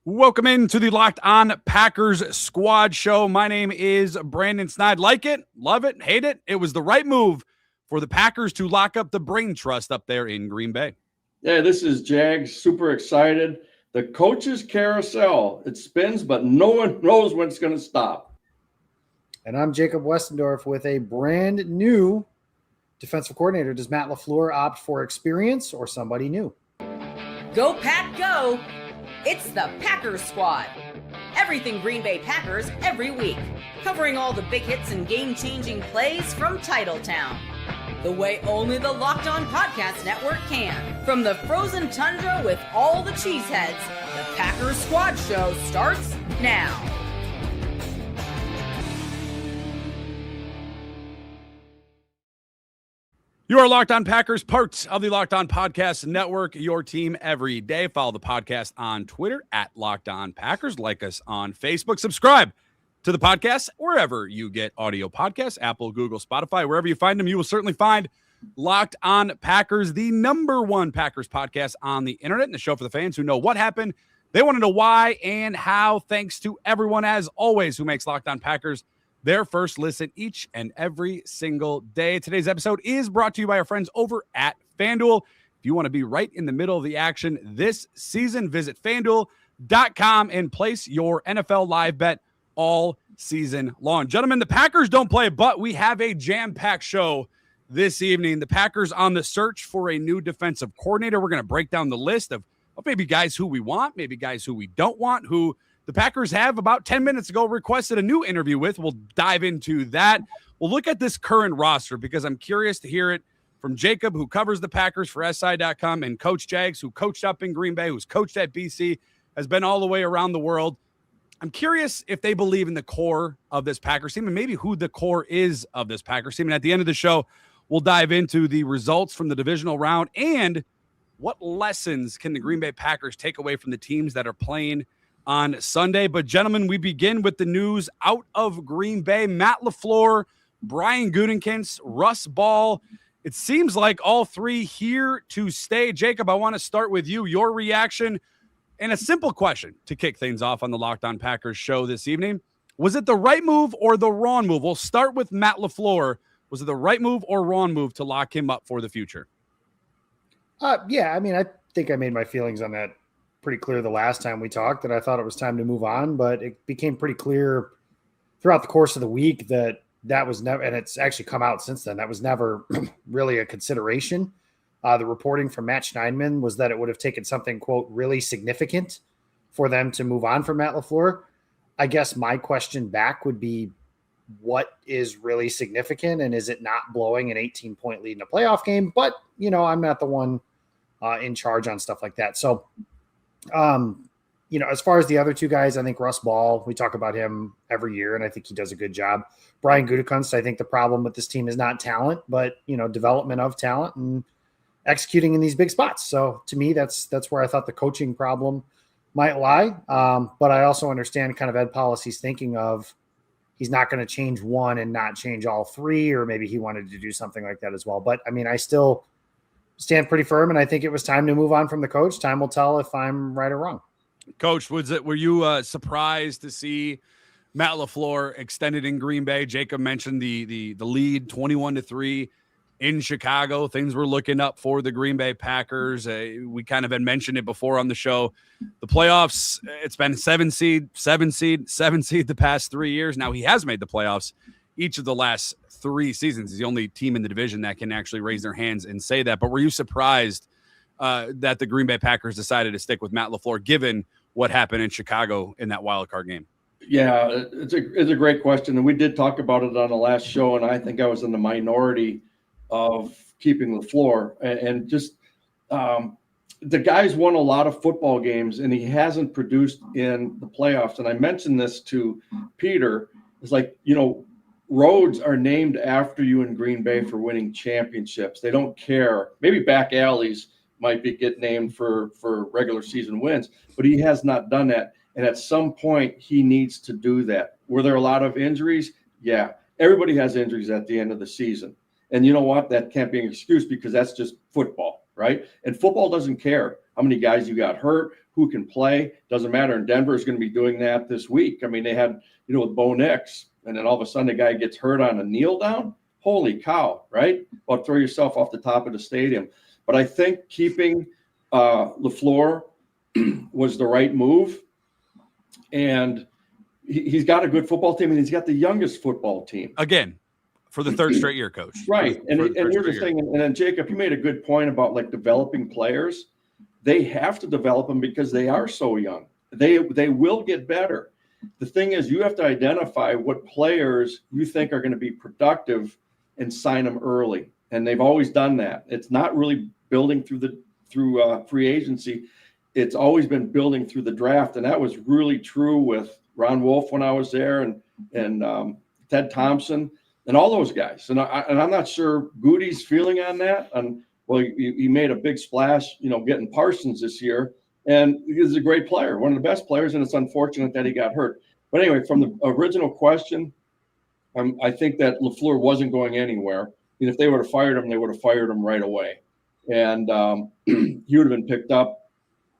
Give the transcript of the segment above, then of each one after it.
Welcome into the Locked On Packers Squad Show. My name is Brandon Sneide. Like it, love it, hate it. It was the right move for the Packers to lock up the brain trust up there in Green Bay. Yeah, this is Jags. Super excited. The coaches carousel, it spins, but no one knows when it's going to stop. And I'm Jacob Westendorf with a brand new defensive coordinator. Does Matt LaFleur opt for experience or somebody new? Go Pack Go! It's the Packers Squad. Everything Green Bay Packers every week. Covering all the big hits and game-changing plays from Titletown. The way only the Locked On Podcast Network can. From the frozen tundra with all the cheeseheads, the Packers Squad Show starts now. You are Locked On Packers, part of the Locked On Podcast Network, your team every day. Follow the podcast on Twitter at Locked On Packers. Like us on Facebook. Subscribe to the podcast wherever you get audio podcasts, Apple, Google, Spotify, wherever you find them. You will certainly find Locked On Packers, the number one Packers podcast on the internet, and the show for the fans who know what happened. They want to know why and how. Thanks to everyone, as always, who makes Locked On Packers their first listen each and every single day. Today's episode is brought to you by our friends over at FanDuel. If you want to be right in the middle of the action this season, visit FanDuel.com and place your NFL live bet all season long. Gentlemen, the Packers don't play, but we have a jam-packed show this evening. The Packers on the search for a new defensive coordinator. We're going to break down the list of maybe guys who we want, maybe guys who we don't want, who the Packers have about 10 minutes ago requested a new interview with. We'll dive into that. We'll look at this current roster because I'm curious to hear it from Jacob, who covers the Packers for SI.com, and Coach Jags, who coached up in Green Bay, who's coached at BC, has been all the way around the world. I'm curious if they believe in the core of this Packers team and maybe who the core is of this Packers team. And at the end of the show, we'll dive into the results from the divisional round and what lessons can the Green Bay Packers take away from the teams that are playing on Sunday. But gentlemen, we begin with the news out of Green Bay. Matt LaFleur, Brian Gutekunst, Russ Ball. It seems like all three here to stay. Jacob, I want to start with you. Your reaction and a simple question to kick things off on the Locked On Packers show this evening. Was it the right move or the wrong move? We'll start with Matt LaFleur. Was it the right move or wrong move to lock him up for the future? Yeah, I mean, I think I made my feelings on that pretty clear the last time we talked, that I thought it was time to move on, but it became pretty clear throughout the course of the week that was never, and it's actually come out since then, that was never really a consideration. The reporting from Matt Schneidman was that it would have taken something, quote, really significant for them to move on from Matt LaFleur. I guess my question back would be, what is really significant, and is it not blowing an 18-point lead in a playoff game? But, I'm not the one in charge on stuff like that. So, as far as the other two guys, I think Russ Ball, we talk about him every year, and I think he does a good job. Brian Gutekunst, I think the problem with this team is not talent, but, development of talent and executing in these big spots. So to me, that's where I thought the coaching problem might lie. But I also understand kind of Ed Policy's thinking of he's not going to change one and not change all three, or maybe he wanted to do something like that as well. But I mean, I still stand pretty firm, and I think it was time to move on from the coach. Time will tell if I'm right or wrong. Coach, were you surprised to see Matt LaFleur extended in Green Bay? Jacob mentioned the lead 21-3 in Chicago. Things were looking up for the Green Bay Packers. We kind of had mentioned it before on the show. The playoffs, it's been 7 seed the past 3 years. Now he has made the playoffs each of the last 3 seasons. He's the only team in the division that can actually raise their hands and say that. But were you surprised that the Green Bay Packers decided to stick with Matt LaFleur, given what happened in Chicago in that wild card game? Yeah, it's a great question. And we did talk about it on the last show, and I think I was in the minority of keeping LaFleur. And just the guy's won a lot of football games, and he hasn't produced in the playoffs. And I mentioned this to Peter. It's like, roads are named after you in Green Bay for winning championships. They don't care. Maybe back alleys might get named for regular season wins, but he has not done that. And at some point, he needs to do that. Were there a lot of injuries? Yeah. Everybody has injuries at the end of the season. And you know what? That can't be an excuse, because that's just football, right? And football doesn't care how many guys you got hurt, who can play. Doesn't matter. And Denver is going to be doing that this week. I mean, they had, with Bo Nix, and then all of a sudden the guy gets hurt on a kneel down. Holy cow, right? Well, throw yourself off the top of the stadium. But I think keeping LaFleur was the right move. And he's got a good football team, and he's got the youngest football team. Again, for the third straight year, coach. Right. And here's the thing. And then, Jacob, you made a good point about like developing players. They have to develop them because they are so young. They will get better. The thing is, you have to identify what players you think are going to be productive and sign them early. And they've always done that. It's not really building through free agency. It's always been building through the draft. And that was really true with Ron Wolf when I was there, and Ted Thompson and all those guys. And I'm not sure Goody's feeling on that. And well, he made a big splash, getting Parsons this year. And he's a great player, one of the best players. And it's unfortunate that he got hurt. But anyway, from the original question, I think that LaFleur wasn't going anywhere. And if they would have fired him, they would have fired him right away. And he would have been picked up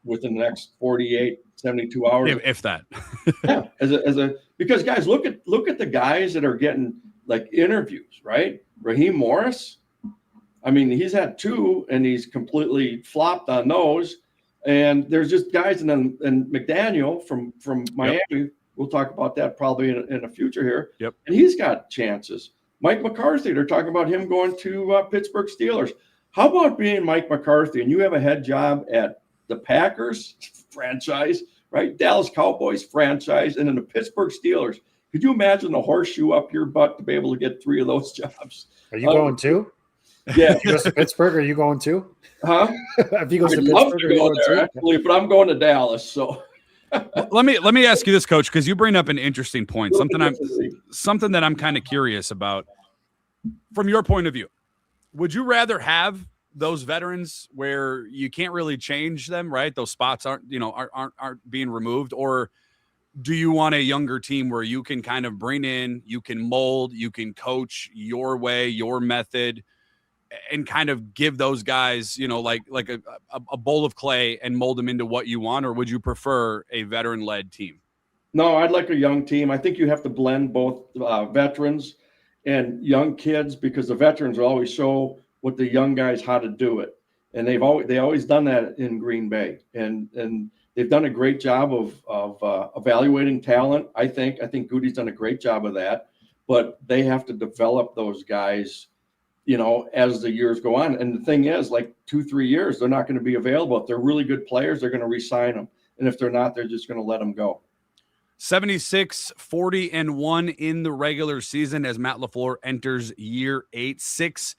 within the next 48, 72 hours. If that. Yeah. Because guys, look at the guys that are getting like interviews, right? Raheem Morris. I mean, he's had 2 and he's completely flopped on those. And there's just guys, and McDaniel from Miami. Yep. We'll talk about that probably in the future here. Yep. And he's got chances. Mike McCarthy, they're talking about him going to Pittsburgh Steelers. How about being Mike McCarthy and you have a head job at the Packers franchise, right? Dallas Cowboys franchise, and then the Pittsburgh Steelers. Could you imagine the horseshoe up your butt to be able to get 3 of those jobs? Are you going too? Yeah. If he goes to Pittsburgh, are you going too? Huh? If he goes to I'd love Pittsburgh, to are you go going there, too? actually, but I'm going to Dallas. So let me ask you this, Coach, because you bring up an interesting point, something that I'm kind of curious about from your point of view. Would you rather have those veterans where you can't really change them, right? Those spots aren't being removed, or do you want a younger team where you can kind of bring in, you can mold, you can coach your way, your method, and kind of give those guys, like a bowl of clay and mold them into what you want? Or would you prefer a veteran-led team? No, I'd like a young team. I think you have to blend both veterans and young kids, because the veterans will always show what the young guys how to do it. And they always done that in Green Bay. And they've done a great job of evaluating talent. I think Goody's done a great job of that. But they have to develop those guys, as the years go on. And the thing is, like 2-3 years, they're not going to be available. If they're really good players, they're going to re-sign them. And if they're not, they're just going to let them go. 76-40-1 in the regular season as Matt LaFleur enters year 8, 6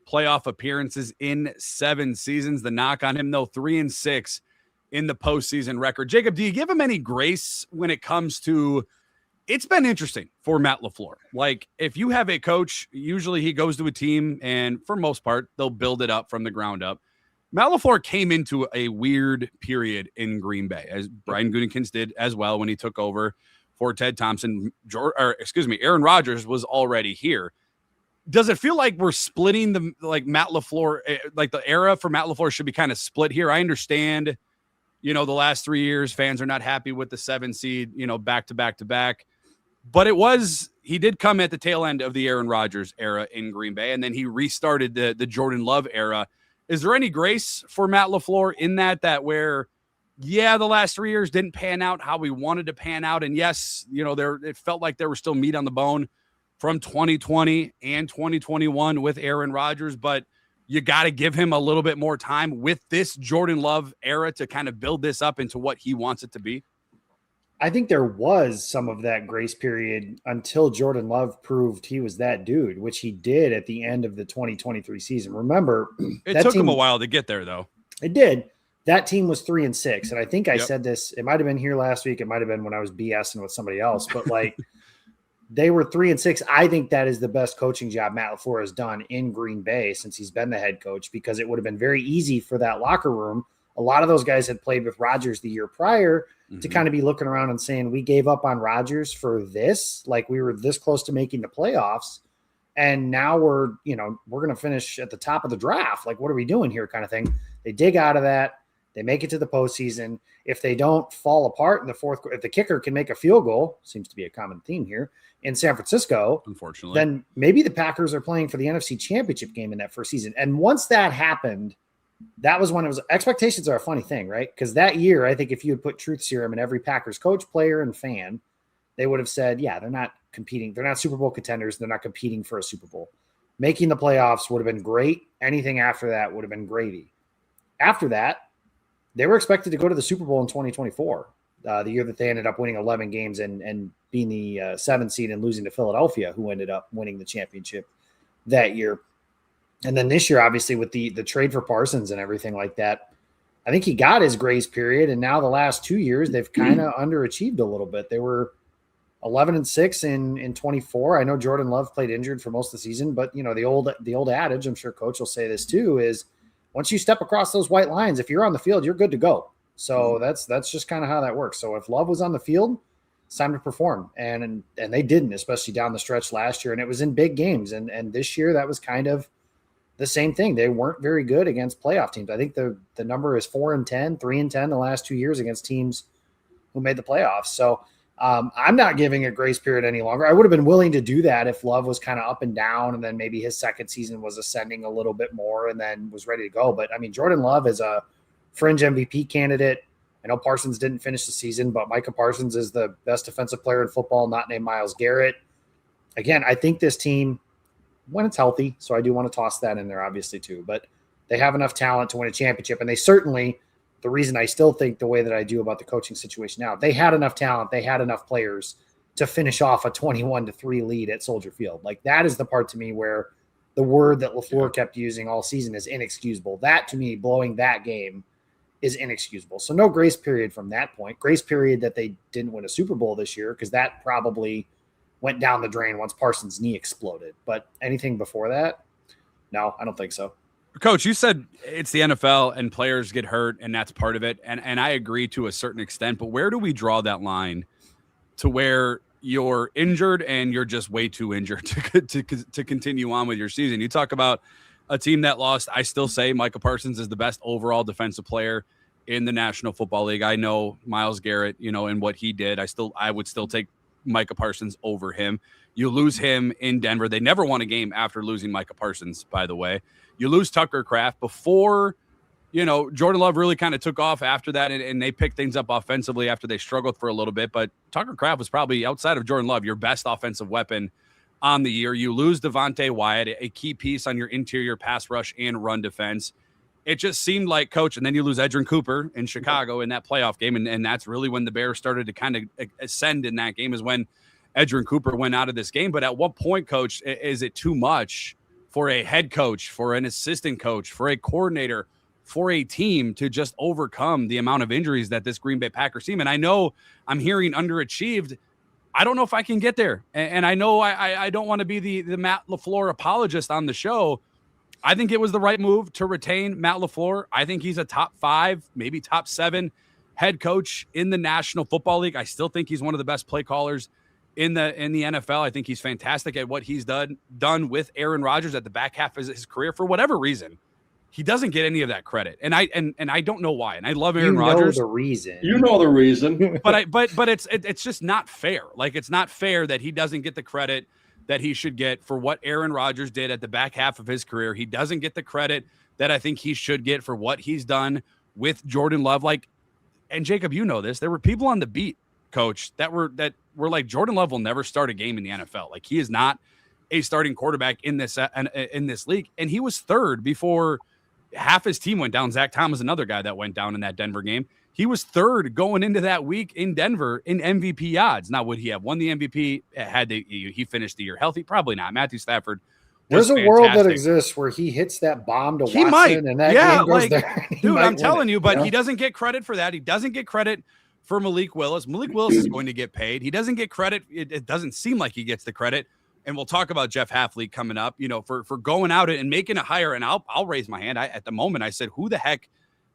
playoff appearances in 7 seasons. The knock on him, though, 3-6 in the postseason record. Jacob, do you give him any grace when it comes to? It's been interesting for Matt LaFleur. Like, if you have a coach, usually he goes to a team, and for most part, they'll build it up from the ground up. Matt LaFleur came into a weird period in Green Bay, as Brian Gutekunst did as well when he took over for Ted Thompson. Aaron Rodgers was already here. Does it feel like we're splitting Matt LaFleur, like the era for Matt LaFleur should be kind of split here? I understand, the last 3 years, fans are not happy with the 7 seed, back to back to back. But he did come at the tail end of the Aaron Rodgers era in Green Bay, and then he restarted the Jordan Love era. Is there any grace for Matt LaFleur in that where, the last 3 years didn't pan out how we wanted to pan out? And yes, it felt like there was still meat on the bone from 2020 and 2021 with Aaron Rodgers, but you got to give him a little bit more time with this Jordan Love era to kind of build this up into what he wants it to be. I think there was some of that grace period until Jordan Love proved he was that dude, which he did at the end of the 2023 season. Remember, it took him a while to get there, though. It did. That team was 3-6. And I think I said this, it might've been here last week. It might've been when I was BSing with somebody else, but they were 3-6. I think that is the best coaching job Matt LaFleur has done in Green Bay since he's been the head coach, because it would have been very easy for that locker room. A lot of those guys had played with Rodgers the year prior to kind of be looking around and saying, we gave up on Rodgers for this. Like, we were this close to making the playoffs. And now we're going to finish at the top of the draft. Like, what are we doing here kind of thing? They dig out of that. They make it to the postseason. If they don't fall apart in the fourth quarter, if the kicker can make a field goal, seems to be a common theme here in San Francisco, unfortunately, then maybe the Packers are playing for the NFC Championship game in that first season. And once that happened, that was when it was expectations are a funny thing, right? Because that year, I think if you had put truth serum in every Packers coach, player, and fan, they would have said, yeah, they're not competing. They're not Super Bowl contenders. They're not competing for a Super Bowl. Making the playoffs would have been great. Anything after that would have been gravy. After that, they were expected to go to the Super Bowl in 2024, the year that they ended up winning 11 games and being the 7th seed and losing to Philadelphia, who ended up winning the championship that year. And then this year, obviously, with the trade for Parsons and everything like that, I think he got his grace period. And now the last 2 years, they've kind of underachieved a little bit. They were 11-6 in 24. I know Jordan Love played injured for most of the season, but the old adage, I'm sure Coach will say this too, is once you step across those white lines, if you're on the field, you're good to go. So that's just kind of how that works. So if Love was on the field, it's time to perform. And they didn't, especially down the stretch last year. And it was in big games. And this year that was kind of the same thing. They weren't very good against playoff teams. I think the number is 4-10, 3-10 the last 2 years against teams who made the playoffs. So I'm not giving a grace period any longer. I would have been willing to do that if Love was kind of up and down, and then maybe his second season was ascending a little bit more and then was ready to go. But I mean, Jordan Love is a fringe MVP candidate. I know Parsons didn't finish the season, but Micah Parsons is the best defensive player in football, not named Myles Garrett. Again, I think this team, when it's healthy, so I do want to toss that in there obviously too, but they have enough talent to win a championship. And they certainly, the reason I still think the way that I do about the coaching situation now, they had enough talent, they had enough players to finish off a 21-3 lead at Soldier Field. Like, that is the part to me where the word that LaFleur kept using all season is inexcusable. That, to me, blowing that game is inexcusable. So no grace period from that point. Grace period that they didn't win a Super Bowl this year, because that probably went down the drain once Parsons' knee exploded. But anything before that, no, I don't think so. Coach, you said it's the NFL and players get hurt, and that's part of it. And I agree to a certain extent, but where do we draw that line to where you're injured and you're just way too injured to continue on with your season? You talk about a team that lost. I still say Micah Parsons is the best overall defensive player in the National Football League. I know Myles Garrett, and what he did. I would still take Micah Parsons over him. You lose him in Denver. They never won a game after losing Micah Parsons, by the way. You lose Tucker Kraft before, Jordan Love really kind of took off after that, and they picked things up offensively after they struggled for a little bit. But Tucker Kraft was probably, outside of Jordan Love, your best offensive weapon on the year. You lose Devontae Wyatt, a key piece on your interior pass rush and run defense. It just seemed like, Coach, and then you lose Edgerrin Cooper in Chicago in that playoff game, and that's really when the Bears started to kind of ascend in that game, is when Edgerrin Cooper went out of this game. But at what point, Coach, is it too much for a head coach, for an assistant coach, for a coordinator, for a team to just overcome the amount of injuries that this Green Bay Packers team? And I know I'm hearing underachieved. I don't know if I can get there. And I know I don't want to be the Matt LaFleur apologist on the show. I think it was the right move to retain Matt LaFleur. I think he's a top 5, maybe top 7 head coach in the National Football League. I still think he's one of the best play callers in the NFL. I think he's fantastic at what he's done with Aaron Rodgers at the back half of his career. For whatever reason, he doesn't get any of that credit, and I don't know why. And I love Aaron Rodgers. The reason. You know the reason. but it's just not fair. Like, it's not fair that he doesn't get the credit that he should get for what Aaron Rodgers did at the back half of his career. He doesn't get the credit that I think he should get for what he's done with Jordan Love. Like, and Jacob, you know this, there were people on the beat, Coach, that were like, Jordan Love will never start a game in the NFL. Like, he is not a starting quarterback in this league. And he was third before half his team went down. Zach Thomas, another guy that went down in that Denver game. He was third going into that week in Denver in MVP odds. Now, would he have won the MVP had he finished the year healthy? Probably not. Matthew Stafford. There's a world that exists where he hits that bomb to Watson, and that game goes there. Dude, I'm telling you, but he doesn't get credit for that. He doesn't get credit for Malik Willis. Malik Willis is going to get paid. He doesn't get credit. It doesn't seem like he gets the credit. And we'll talk about Jeff Hafley coming up, for going out and making a hire. And I'll raise my hand. At the moment, I said, who the heck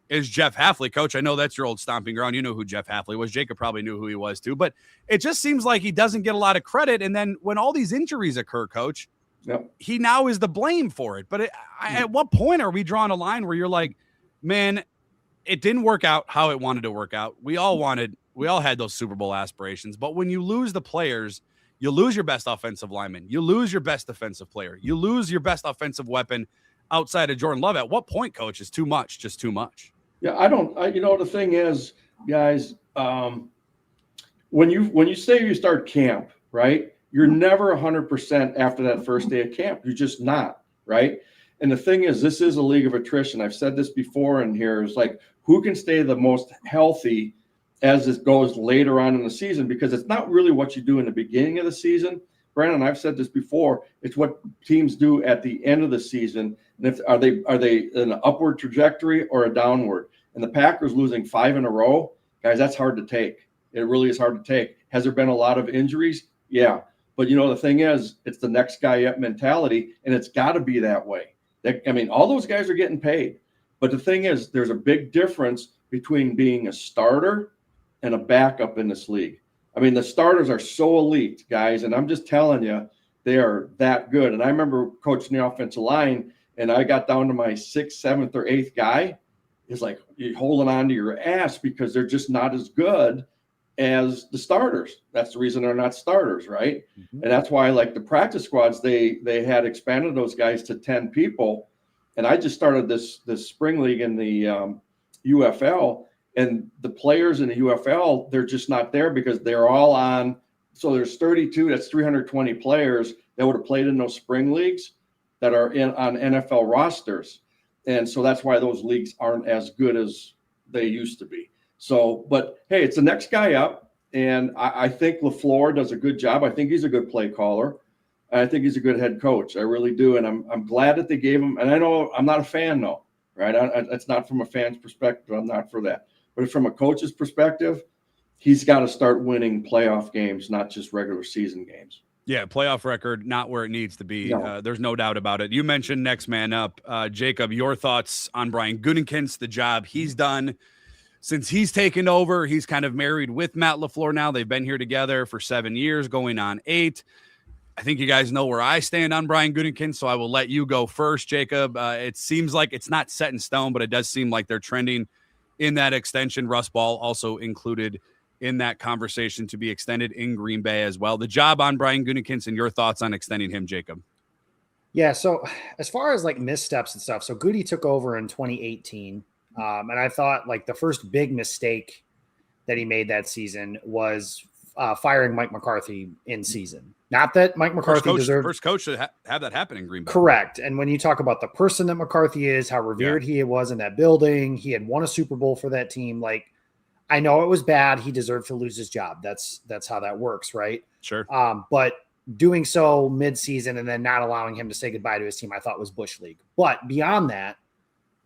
is Jeff Hafley? Coach, I know that's your old stomping ground. You know who Jeff Hafley was. Jacob probably knew who he was too. But it just seems like he doesn't get a lot of credit. And then when all these injuries occur, Coach, he now is the blame for it. But at what point are we drawing a line where you're like, man, it didn't work out how it wanted to work out. We all had those Super Bowl aspirations, but when you lose the players, you lose your best offensive lineman, you lose your best defensive player, you lose your best offensive weapon outside of Jordan Love. At what point, coach, is too much, just too much? Yeah, the thing is, guys, when you say you start camp, right, you're never 100% after that first day of camp. You're just not, right? And the thing is, this is a league of attrition. I've said this before in here. It's like, who can stay the most healthy as it goes later on in the season? Because it's not really what you do in the beginning of the season. Brandon, I've said this before. It's what teams do at the end of the season. And are they in an upward trajectory or a downward? And the Packers losing 5 in a row, guys, that's hard to take. It really is hard to take. Has there been a lot of injuries? Yeah. But, the thing is, it's the next guy up mentality, and it's got to be that way. All those guys are getting paid. But the thing is, there's a big difference between being a starter and a backup in this league. The starters are so elite, guys, and I'm just telling you, they are that good. And I remember coaching the offensive line, and I got down to my 6th, 7th, or 8th guy. It's like you're holding on to your ass because they're just not as good as the starters. That's the reason they're not starters, right? Mm-hmm. And that's why, like the practice squads, they had expanded those guys to 10 people. And I just started this spring league in the UFL, and the players in the UFL, they're just not there because they're all on. So there's 32, that's 320 players that would have played in those spring leagues that are on NFL rosters. And so that's why those leagues aren't as good as they used to be. So, but hey, it's the next guy up. And I think LaFleur does a good job. I think he's a good play caller. I think he's a good head coach. I really do. And I'm glad that they gave him, and I know I'm not a fan though, right? It's not from a fan's perspective. I'm not for that. But from a coach's perspective, he's got to start winning playoff games, not just regular season games. Yeah, playoff record, not where it needs to be. No. There's no doubt about it. You mentioned next man up. Jacob, your thoughts on Brian Gutekunst, the job he's done since he's taken over. He's kind of married with Matt LaFleur now. They've been here together for 7 years, going on 8. I think you guys know where I stand on Brian Gutekunst, so I will let you go first, Jacob. It seems like it's not set in stone, but it does seem like they're trending in that extension. Russ Ball also included in that conversation to be extended in Green Bay as well. The job on Brian Gutekunst and your thoughts on extending him, Jacob. Yeah, so as far as like missteps and stuff, so Goody took over in 2018, and I thought like the first big mistake that he made that season was firing Mike McCarthy in season. Not that Mike McCarthy deserved first coach to have that happen in Green Bay. Correct. And when you talk about the person that McCarthy is, how revered he was in that building, he had won a Super Bowl for that team. Like, I know it was bad. He deserved to lose his job. That's how that works, right? Sure. But doing so mid-season and then not allowing him to say goodbye to his team, I thought was Bush League. But beyond that,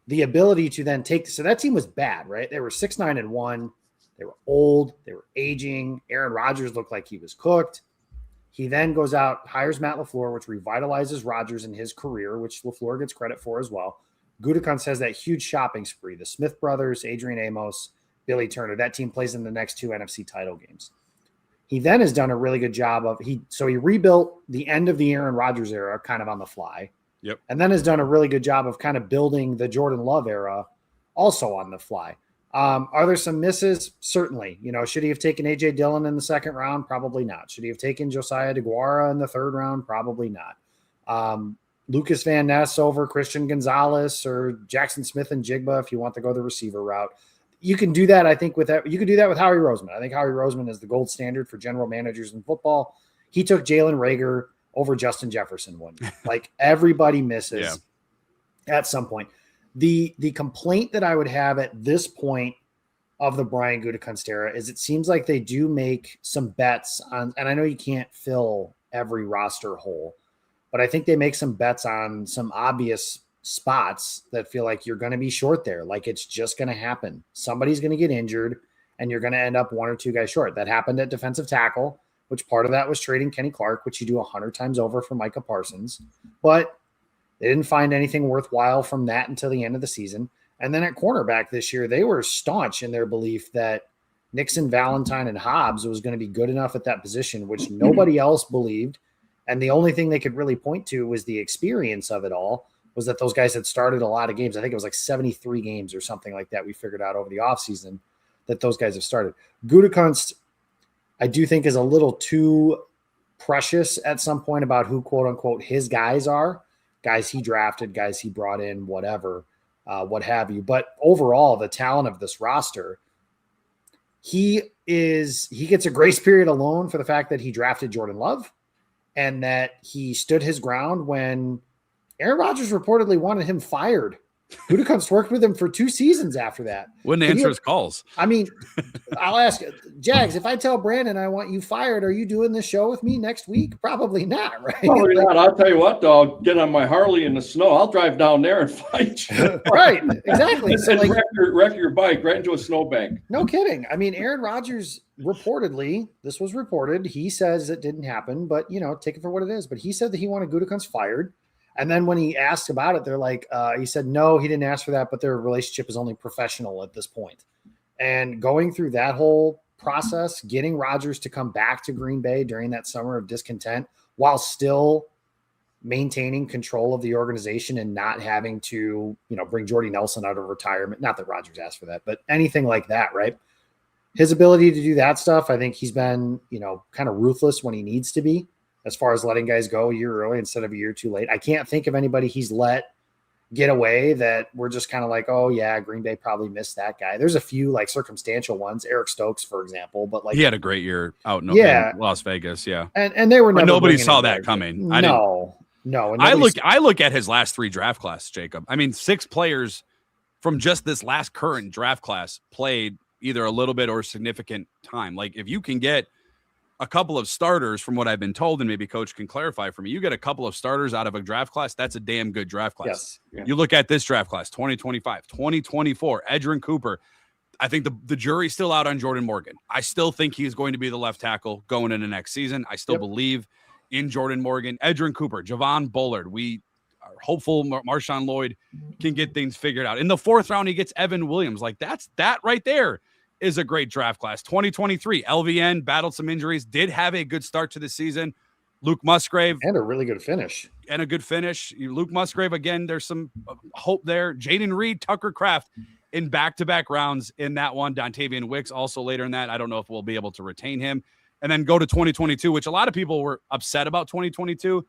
the ability to then so that team was bad, right? They were 6-9-1. They were old. They were aging. Aaron Rodgers looked like he was cooked. He then goes out, hires Matt LaFleur, which revitalizes Rodgers in his career, which LaFleur gets credit for as well. Gutekunst has that huge shopping spree. The Smith brothers, Adrian Amos, Billy Turner, that team plays in the next 2 NFC title games. He then has done a really good job of he rebuilt the end of the Aaron Rodgers era kind of on the fly. Yep. And then has done a really good job of kind of building the Jordan Love era also on the fly. Are there some misses? Certainly. Should he have taken A.J. Dillon in the 2nd round? Probably not. Should he have taken Josiah DeGuara in the 3rd round? Probably not. Lucas Van Ness over Christian Gonzalez or Jackson Smith and Jigba if you want to go the receiver route. You can do that, I think, you could do that with Howie Roseman. I think Howie Roseman is the gold standard for general managers in football. He took Jalen Reagor over Justin Jefferson one year. Like, everybody misses at some point. The complaint that I would have at this point of the Brian Gutekunst era is it seems like they do make some bets on, and I know you can't fill every roster hole, but I think they make some bets on some obvious spots that feel like you're going to be short there. Like, it's just going to happen. Somebody's going to get injured and you're going to end up 1 or 2 guys short. That happened at defensive tackle, which part of that was trading Kenny Clark, which you do 100 times over for Micah Parsons, but they didn't find anything worthwhile from that until the end of the season. And then at cornerback this year, they were staunch in their belief that Nixon, Valentine, and Hobbs was going to be good enough at that position, which nobody else believed. And the only thing they could really point to was the experience of it all. was that those guys had started a lot of games. I think it was like 73 games or something like that. We figured out over the offseason that those guys have started. Gutekunst, I do think, is a little too precious at some point about who, quote unquote, his guys are. Guys he drafted, guys he brought in, whatever, what have you. But overall, the talent of this roster, he gets a grace period alone for the fact that he drafted Jordan Love and that he stood his ground when Aaron Rodgers reportedly wanted him fired. Gutekunst worked with him for 2 seasons after that. Wouldn't answer his calls. I mean, I'll ask Jags, if I tell Brandon I want you fired, are you doing this show with me next week? Probably not, right? Probably not. I'll tell you what, though, I'll get on my Harley in the snow. I'll drive down there and fight you. Right, exactly. So like, wreck your bike right into a snowbank. No kidding. I mean, Aaron Rodgers reportedly, this was reported, he says it didn't happen, but, take it for what it is. But he said that he wanted Gutekunst fired. And then when he asked about it, they're like, he said, no, he didn't ask for that, but their relationship is only professional at this point. And going through that whole process, getting Rodgers to come back to Green Bay during that summer of discontent while still maintaining control of the organization and not having to, bring Jordy Nelson out of retirement. Not that Rodgers asked for that, but anything like that, right? His ability to do that stuff, I think he's been, kind of ruthless when he needs to be, as far as letting guys go a year early instead of a year too late. I can't think of anybody he's let get away that we're just kind of like, oh yeah, Green Bay probably missed that guy. There's a few like circumstantial ones, Eric Stokes, for example, but like he had a great year out in Las Vegas. Yeah. And they were never, nobody saw that coming. No. I look at his last 3 draft classes, Jacob. I mean, 6 players from just this last current draft class played either a little bit or significant time. Like if you can get a couple of starters, from what I've been told, and maybe Coach can clarify for me, you get a couple of starters out of a draft class, that's a damn good draft class. Yes. Yeah. You look at this draft class, 2025, 2024, Edgerrin Cooper. I think the jury's still out on Jordan Morgan. I still think he's going to be the left tackle going into next season. I still believe in Jordan Morgan. Edgerrin Cooper, Javon Bullard. We are hopeful Marshawn Lloyd can get things figured out. In the 4th round, he gets Evan Williams. Like that right there is a great draft class. 2023, LVN battled some injuries, did have a good start to the season. Luke Musgrave. And a really good finish. Luke Musgrave, again, there's some hope there. Jaden Reed, Tucker Kraft in back-to-back rounds in that one. Dontavian Wicks also later in that. I don't know if we'll be able to retain him. And then go to 2022, which a lot of people were upset about 2022.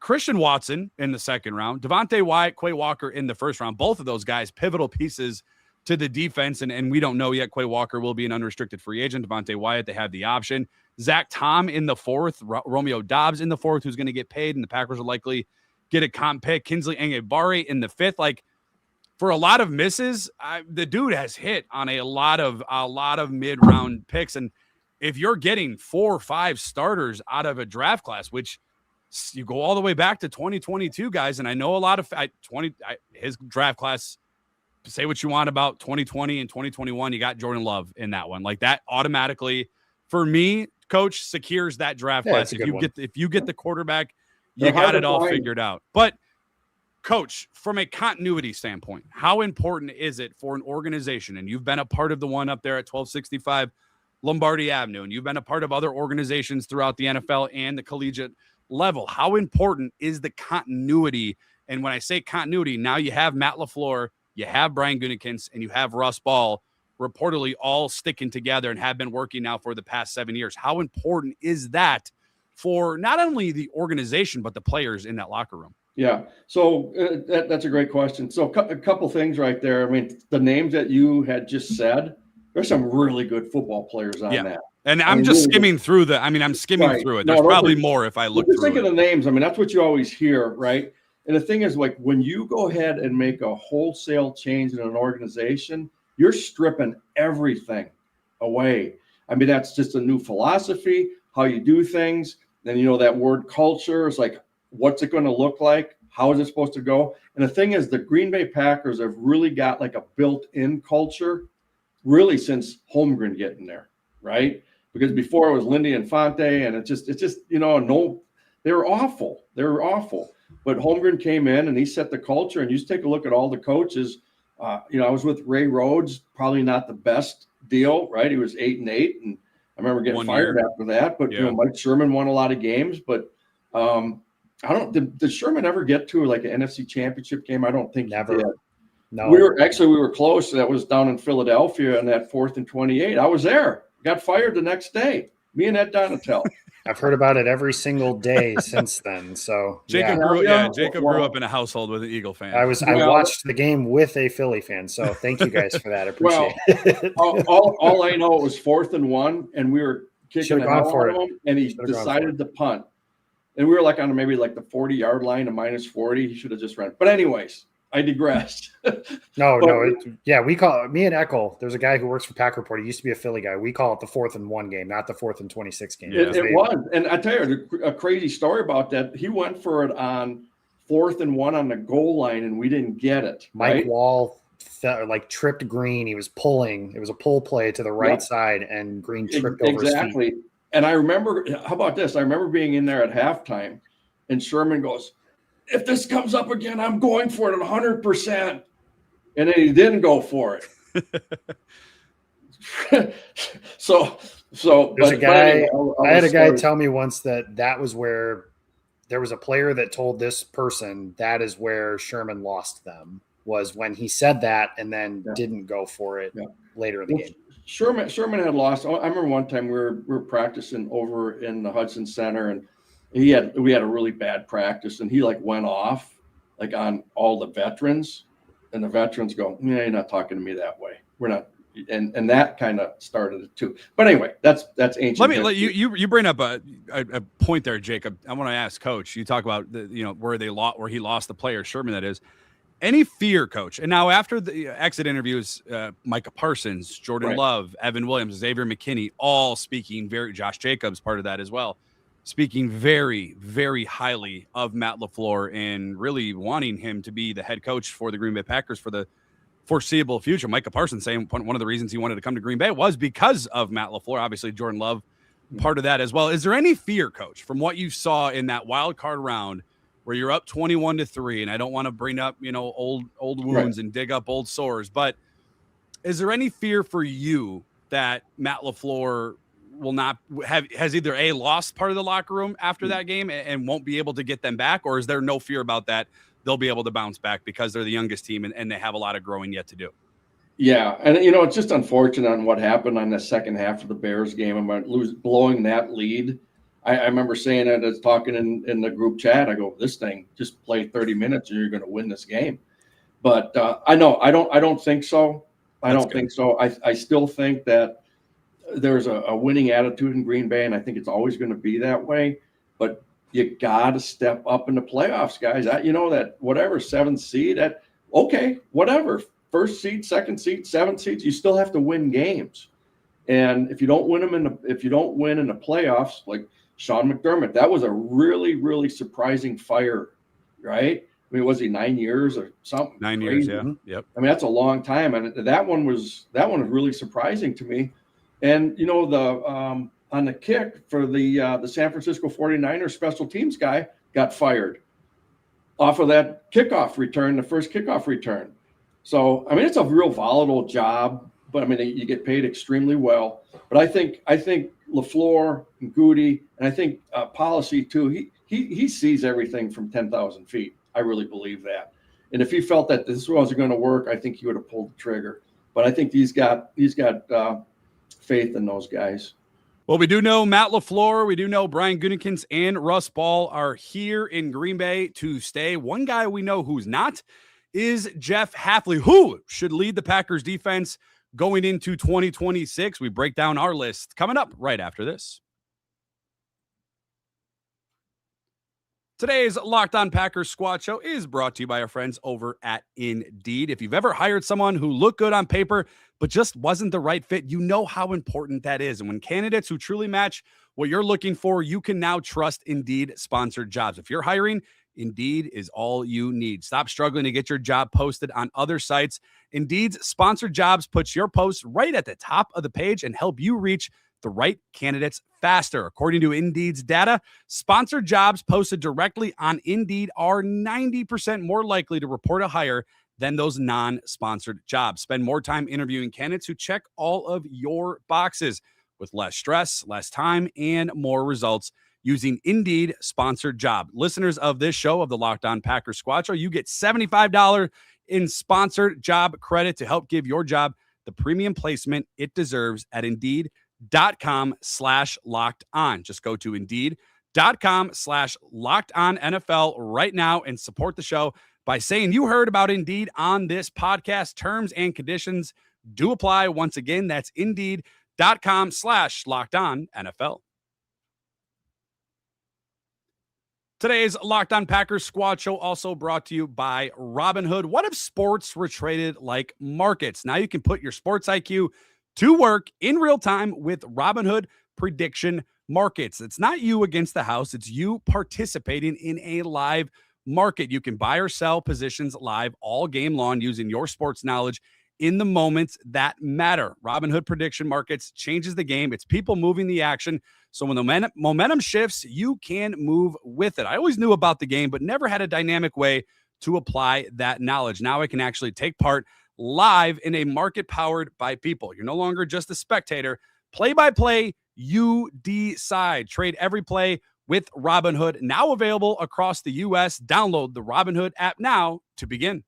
Christian Watson in the 2nd round. Devontae Wyatt, Quay Walker in the 1st round. Both of those guys, pivotal pieces to the defense, and we don't know yet. Quay Walker will be an unrestricted free agent. Devontae Wyatt, they have the option. Zach Tom in the 4th, Romeo Dobbs in the 4th, who's going to get paid, and the Packers will likely get a comp pick. Kinsley Engebari in the 5th. Like, for a lot of misses, the dude has hit on a lot of mid-round picks, and if you're getting 4 or 5 starters out of a draft class, which you go all the way back to 2022, guys, and I know a lot of his draft class. Say what you want about 2020 and 2021. You got Jordan Love in that one. Like that automatically, for me, Coach, secures that draft class. If you get the quarterback, you got it all figured out. But Coach, from a continuity standpoint, how important is it for an organization? And you've been a part of the one up there at 1265 Lombardi Avenue, and you've been a part of other organizations throughout the NFL and the collegiate level. How important is the continuity? And when I say continuity, now you have Matt LaFleur, you have Brian Gutekunst, and you have Russ Ball reportedly all sticking together and have been working now for the past 7 years. How important is that for not only the organization, but the players in that locker room? Yeah, so that's a great question. So a couple things right there. I mean, the names that you had just said, there's some really good football players on that. And I'm just skimming through I'm skimming through it. There's probably more if I look through it. Just think of the names. I mean, that's what you always hear, right? And the thing is, like, when you go ahead and make a wholesale change in an organization, you're stripping everything away. I mean, that's just a new philosophy, how you do things. Then, that word culture is like, what's it going to look like? How is it supposed to go? And the thing is, the Green Bay Packers have really got like a built-in culture really since Holmgren getting there, right? Because before it was Lindy and Fonte, and it's just no, they were awful. They were awful. But Holmgren came in and he set the culture. And you just take a look at all the coaches. I was with Ray Rhodes, probably not the best deal, right? He was 8-8, and I remember getting fired after that. But Mike Sherman won a lot of games. But Did Sherman ever get to like an NFC Championship game? I don't think Never. he did. No, We were close. That was down in Philadelphia on that 4th and 28. I was there. Got fired the next day. Me and Ed Donatel. I've heard about it every single day since then. So Jacob yeah. grew up in a household with an Eagle fan. I watched the game with a Philly fan. So thank you guys for that. I appreciate it. all I know was 4th and 1, and we were kicking the hell out of him, and he decided to punt. And we were like on maybe like the 40-yard line, a -40. He should have just run. But anyways, I digressed. We call it, me and Eckel. There's a guy who works for Pack Report. He used to be a Philly guy. We call it the 4th and 1 game, not the 4th and 26 game. It was. And I tell you a crazy story about that. He went for it on 4th and 1 on the goal line, and we didn't get it. Mike Wall tripped Green. He was pulling. It was a pull play to the right side, and Green tripped over his feet. And I remember, how about this? I remember being in there at halftime, and Sherman goes, "If this comes up again, I'm going for it 100%." And then he didn't go for it. so there's a guy. I had a guy tell me once that was where there was a player that told this person that is where Sherman lost them, was when he said that and then didn't go for it later in the game. Sherman had lost. I remember one time we were practicing over in the Hudson Center, and we had a really bad practice, and he went off on all the veterans, and the veterans go, "Yeah, you're not talking to me that way. We're not." And that kind of started it too. But anyway, that's ancient. Let you bring up a point there, Jacob. I want to ask Coach. You talk about where he lost the player, Sherman, that is. Any fear, Coach? And now after the exit interviews, Micah Parsons, Jordan Love, Evan Williams, Xavier McKinney, all speaking Josh Jacobs, part of that as well, speaking very, very highly of Matt LaFleur and really wanting him to be the head coach for the Green Bay Packers for the foreseeable future. Micah Parsons saying one of the reasons he wanted to come to Green Bay was because of Matt LaFleur. Obviously, Jordan Love, part of that as well. Is there any fear, Coach, from what you saw in that wild card round where you're up 21-3, and I don't want to bring up, old wounds and dig up old sores, but is there any fear for you that Matt LaFleur will not has either lost part of the locker room after that game and won't be able to get them back, or is there no fear about that? They'll be able to bounce back because they're the youngest team and they have a lot of growing yet to do. Yeah. And it's just unfortunate on what happened on the second half of the Bears game about blowing that lead. I remember saying it as talking in the group chat. I go, "This thing, just play 30 minutes and you're going to win this game." But I don't think so. I still think that there's a winning attitude in Green Bay, and I think it's always going to be that way. But you got to step up in the playoffs, guys. That whatever 7th seed, whatever 1st seed, 2nd seed, 7th seeds, you still have to win games. And if you don't win them if you don't win in the playoffs, like Sean McDermott, that was a really, really surprising fire, right? I mean, was he 9 years or something? 9 crazy? years, yeah. Yep. I mean, that's a long time, and that one was really surprising to me. And on the kick for the San Francisco 49ers special teams guy got fired off of that kickoff return, the first kickoff return. So I mean, it's a real volatile job, but I mean, you get paid extremely well. But I think LaFleur and Goody, and I think policy too. He sees everything from 10,000 feet. I really believe that. And if he felt that this wasn't going to work, I think he would have pulled the trigger. But I think he's got faith in those guys. Well, we do know Matt LaFleur. We do know Brian Gutekunst and Russ Ball are here in Green Bay to stay. One guy we know who's not is Jeff Hafley, who should lead the Packers defense going into 2026. We break down our list coming up right after this. Today's Locked On Packers Squad Show is brought to you by our friends over at Indeed. If you've ever hired someone who looked good on paper but just wasn't the right fit, you know how important that is. And when candidates who truly match what you're looking for, you can now trust Indeed sponsored jobs. If you're hiring, Indeed is all you need. Stop struggling to get your job posted on other sites. Indeed's sponsored jobs puts your posts right at the top of the page and help you reach the right candidates faster. According to Indeed's data, sponsored jobs posted directly on Indeed are 90% more likely to report a hire than those non-sponsored jobs. Spend more time interviewing candidates who check all of your boxes with less stress, less time, and more results. using Indeed sponsored job. Listeners of this show of the Locked On Packers Squad Show, you get $75 in sponsored job credit to help give your job the premium placement it deserves at Indeed.com/locked on. Just go to Indeed.com/locked on NFL right now and support the show by saying you heard about Indeed on this podcast. Terms and conditions do apply. Once again, that's Indeed.com/locked on NFL. Today's Locked On Packers Squad Show also brought to you by Robinhood. What if sports were traded like markets? Now you can put your sports IQ to work in real time with Robinhood prediction markets. It's not you against the house. It's you participating in a live market. You can buy or sell positions live all game long using your sports knowledge in the moments that matter. Robinhood prediction markets changes the game. It's people moving the action. So when the momentum shifts, you can move with it. I always knew about the game, but never had a dynamic way to apply that knowledge. Now I can actually take part live in a market powered by people. You're no longer just a spectator. Play by play, you decide. Trade every play with Robinhood, now available across the U.S. Download the Robinhood app now to begin.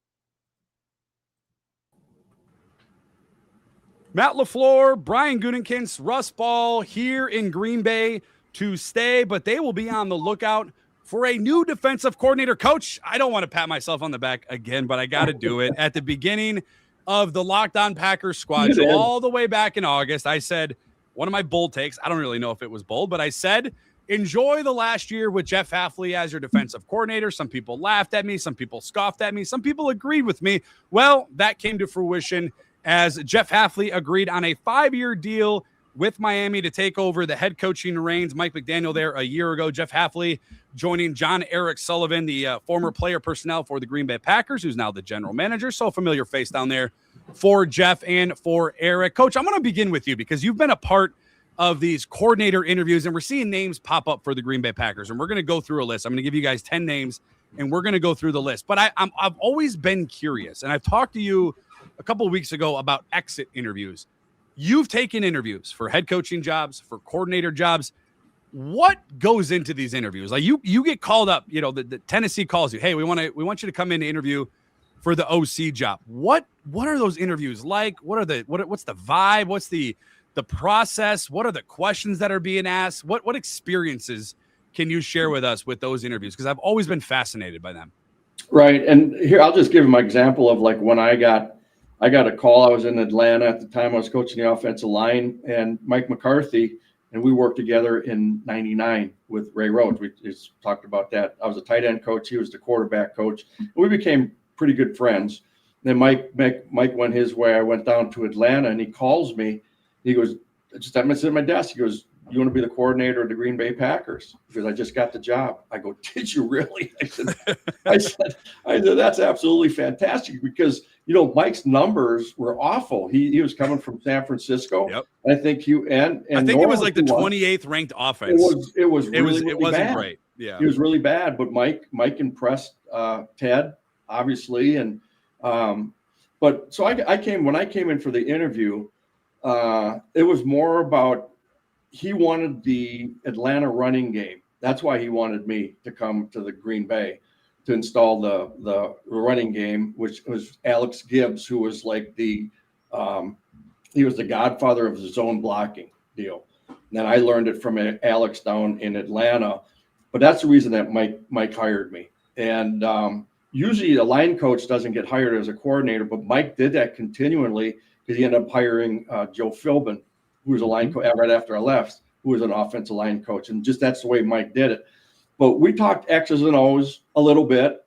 Matt LaFleur, Brian Gutekunst, Russ Ball here in Green Bay to stay, but they will be on the lookout for a new defensive coordinator. Coach, I don't want to pat myself on the back again, but I got to do it. At the beginning of the Locked On Packers Squad Show, all the way back in August, I said, one of my bold takes, I don't really know if it was bold, but I said, enjoy the last year with Jeff Hafley as your defensive coordinator. Some people laughed at me. Some people scoffed at me. Some people agreed with me. Well, that came to fruition as Jeff Hafley agreed on a 5-year deal with Miami to take over the head coaching reins. Mike McDaniel there a year ago. Jeff Hafley joining John Eric Sullivan, the former player personnel for the Green Bay Packers, who's now the general manager. So familiar face down there for Jeff and for Eric. Coach, I'm going to begin with you because you've been a part of these coordinator interviews, and we're seeing names pop up for the Green Bay Packers, and we're going to go through a list. I'm going to give you guys 10 names, and we're going to go through the list. But I've always been curious, and I've talked to you a couple of weeks ago about exit interviews. You've taken interviews for head coaching jobs, for coordinator jobs. What goes into these interviews? Like you get called up, the Tennessee calls you. Hey, we want you to come in to interview for the OC job. What are those interviews like? What's the vibe? What's the process? What are the questions that are being asked? What experiences can you share with us with those interviews? Because I've always been fascinated by them. Right. And here, I'll just give my example of like when I got a call. I was in Atlanta at the time. I was coaching the offensive line, and Mike McCarthy, and we worked together in '99 with Ray Rhodes. We just talked about that. I was a tight end coach. He was the quarterback coach. We became pretty good friends. Then Mike went his way. I went down to Atlanta, and he calls me. He goes, I'm sitting at my desk. He goes, you want to be the coordinator of the Green Bay Packers? Because I just got the job. I go, did you really? I said, that's absolutely fantastic because, Mike's numbers were awful. He was coming from San Francisco. Yep. I think I think it was like the 28th ranked offense. It wasn't bad. Great. Yeah. It was really bad, but Mike impressed Ted, obviously. And but so when I came in for the interview, it was more about he wanted the Atlanta running game. That's why he wanted me to come to the Green Bay to install the running game, which was Alex Gibbs, who was like he was the godfather of the zone blocking deal. And then I learned it from Alex down in Atlanta, but that's the reason that Mike hired me. And usually a line coach doesn't get hired as a coordinator, but Mike did that continually because he ended up hiring Joe Philbin, who was a line coach right after I left, who was an offensive line coach. And just that's the way Mike did it. But we talked X's and O's a little bit,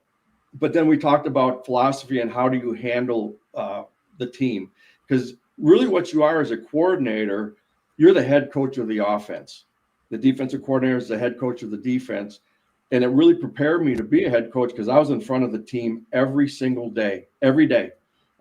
but then we talked about philosophy and how do you handle the team? Because really what you are as a coordinator, you're the head coach of the offense. The defensive coordinator is the head coach of the defense. And it really prepared me to be a head coach because I was in front of the team every single day, every day.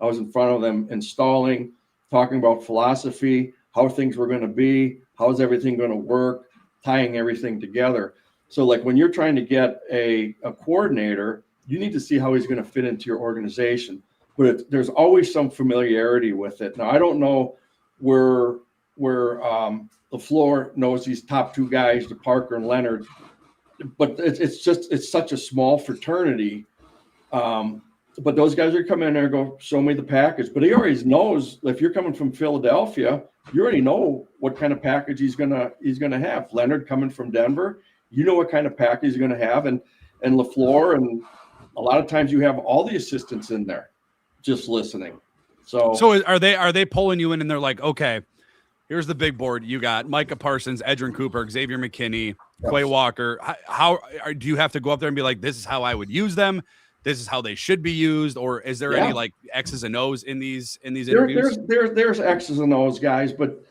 I was in front of them installing, talking about philosophy, how things were going to be, how is everything going to work, tying everything together. So like when you're trying to get a coordinator, you need to see how he's going to fit into your organization. But there's always some familiarity with it. Now, I don't know where where LaFleur knows these top two guys, the Parker and Leonard, but it's such a small fraternity. But those guys are coming in there and go, show me the package. But he already knows if you're coming from Philadelphia, you already know what kind of package he's gonna have. Leonard coming from Denver, you know what kind of package he's gonna have, and LaFleur, and a lot of times you have all the assistants in there just listening. So are they pulling you in and they're like, okay, here's the big board. You got Micah Parsons, Edrin Cooper, Xavier McKinney, Quay Walker. Do you have to go up there and be like, this is how I would use them? This is how they should be used, or is there any like X's and O's in these interviews? There's X's and O's, guys, but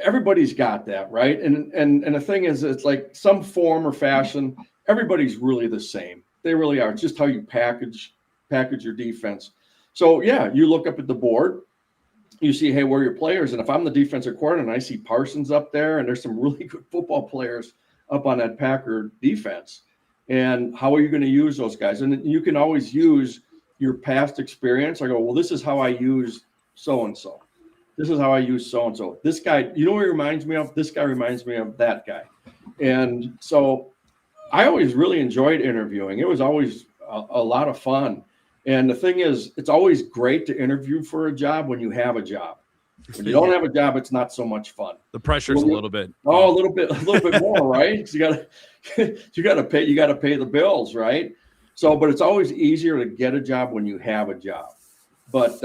everybody's got that, right? And the thing is, it's like some form or fashion. Everybody's really the same. They really are. It's just how you package your defense. So yeah, you look up at the board, you see, hey, where are your players? And if I'm the defensive coordinator and I see Parsons up there, and there's some really good football players up on that Packer defense. And how are you going to use those guys? And you can always use your past experience. I go, well, this is how I use so-and-so. This is how I use so-and-so. This guy, you know what he reminds me of? This guy reminds me of that guy. And so I always really enjoyed interviewing. It was always a lot of fun. And the thing is, it's always great to interview for a job when you have a job. When you don't have a job, it's not so much fun. The pressure's a little bit. Oh, a little bit more, right? Because you got to pay the bills, right? So, but it's always easier to get a job when you have a job. But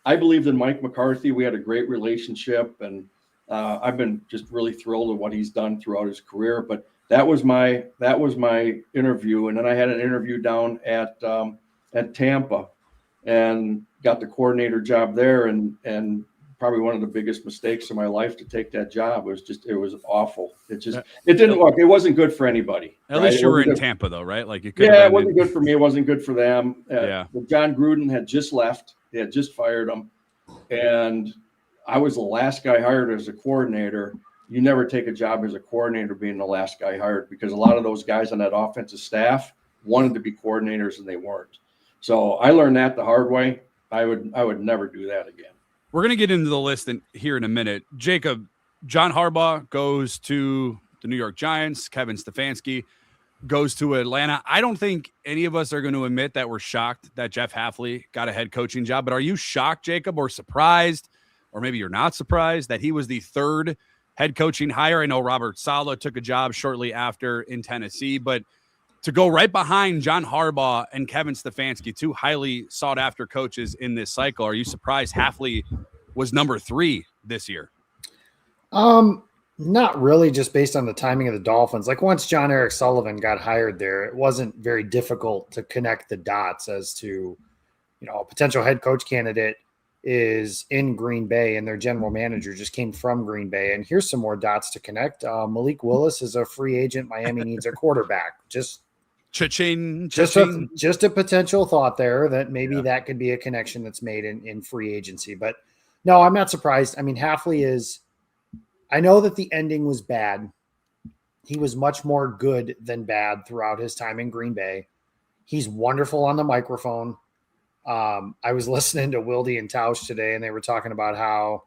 I believed in Mike McCarthy. We had a great relationship, and I've been just really thrilled with what he's done throughout his career. But that was my interview, and then I had an interview down at Tampa, and got the coordinator job there, and probably one of the biggest mistakes of my life to take that job. It was awful. It didn't work. It wasn't good for anybody. At least you were in Tampa though, right? Like you could. Yeah, it wasn't good for me. It wasn't good for them. Yeah. John Gruden had just left. They had just fired him. And I was the last guy hired as a coordinator. You never take a job as a coordinator being the last guy hired, because a lot of those guys on that offensive staff wanted to be coordinators and they weren't. So I learned that the hard way. I would never do that again. We're going to get into the list here in a minute. Jacob, John Harbaugh goes to the New York Giants. Kevin Stefanski goes to Atlanta. I don't think any of us are going to admit that we're shocked that Jeff Hafley got a head coaching job. But are you shocked, Jacob, or surprised, or maybe you're not surprised that he was the third head coaching hire? I know Robert Saleh took a job shortly after in Tennessee, but to go right behind John Harbaugh and Kevin Stefanski, two highly sought-after coaches in this cycle, are you surprised Hafley was number 3 this year? Not really, just based on the timing of the Dolphins. Like once John Eric Sullivan got hired there, it wasn't very difficult to connect the dots as to, a potential head coach candidate is in Green Bay and their general manager just came from Green Bay. And here's some more dots to connect. Malik Willis is a free agent. Miami needs a quarterback. Just a potential thought there that maybe that could be a connection that's made in free agency. But no, I'm not surprised. I mean, Hafley is – I know that the ending was bad. He was much more good than bad throughout his time in Green Bay. He's wonderful on the microphone. I was listening to Wilde and Tausch today, and they were talking about how,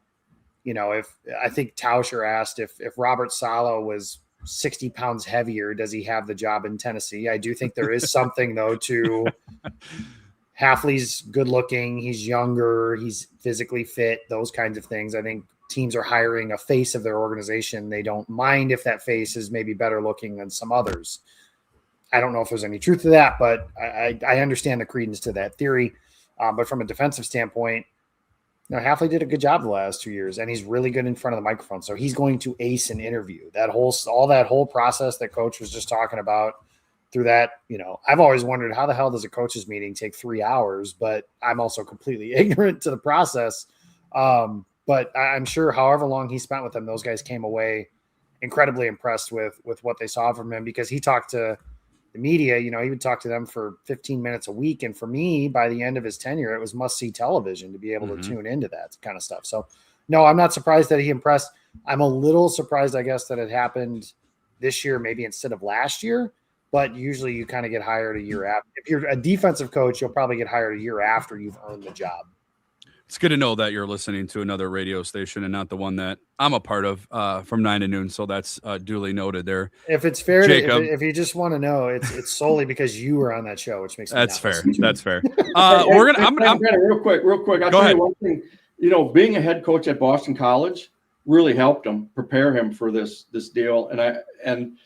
if I think Tauscher asked if Robert Saleh was – 60 pounds heavier, does he have the job in Tennessee? I do think there is something though to Hafley's good looking. He's younger. He's physically fit, those kinds of things. I think teams are hiring a face of their organization. They don't mind if that face is maybe better looking than some others. I don't know if there's any truth to that, but I understand the credence to that theory. But from a defensive standpoint, Hafley did a good job the last 2 years, and he's really good in front of the microphone. So he's going to ace an interview. That whole process that Coach was just talking about through that, I've always wondered how the hell does a coach's meeting take 3 hours, but I'm also completely ignorant to the process. But I'm sure however long he spent with them, those guys came away incredibly impressed with what they saw from him, because he talked to the media, he would talk to them for 15 minutes a week. And for me, by the end of his tenure, it was must-see television to be able to tune into that kind of stuff. So, no, I'm not surprised that he impressed. I'm a little surprised, I guess, that it happened this year, maybe instead of last year. But usually you kind of get hired a year after. If you're a defensive coach, you'll probably get hired a year after you've earned the job. It's good to know that you're listening to another radio station and not the one that I'm a part of from 9 to noon. So that's duly noted there. If it's fair, Jacob, if you just want to know, it's solely because you were on that show, which makes me that's fair. listen to That's fair. I'm real quick. I'll Go tell ahead. you one thing. Being a head coach at Boston College really helped him prepare him for this deal. And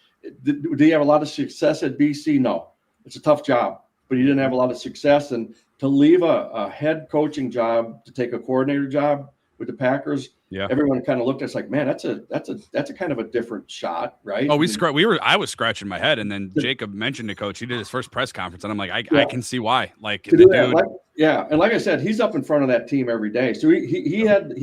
did he have a lot of success at BC? No, it's a tough job, but he didn't have a lot of success. And to leave a head coaching job to take a coordinator job with the Packers, everyone kind of looked at us like, man, that's a kind of a different shot, right? Oh, I was scratching my head, and then Jacob mentioned to Coach. He did his first press conference, and I'm like, I can see why. Like, the dude, and like I said, he's up in front of that team every day. So he had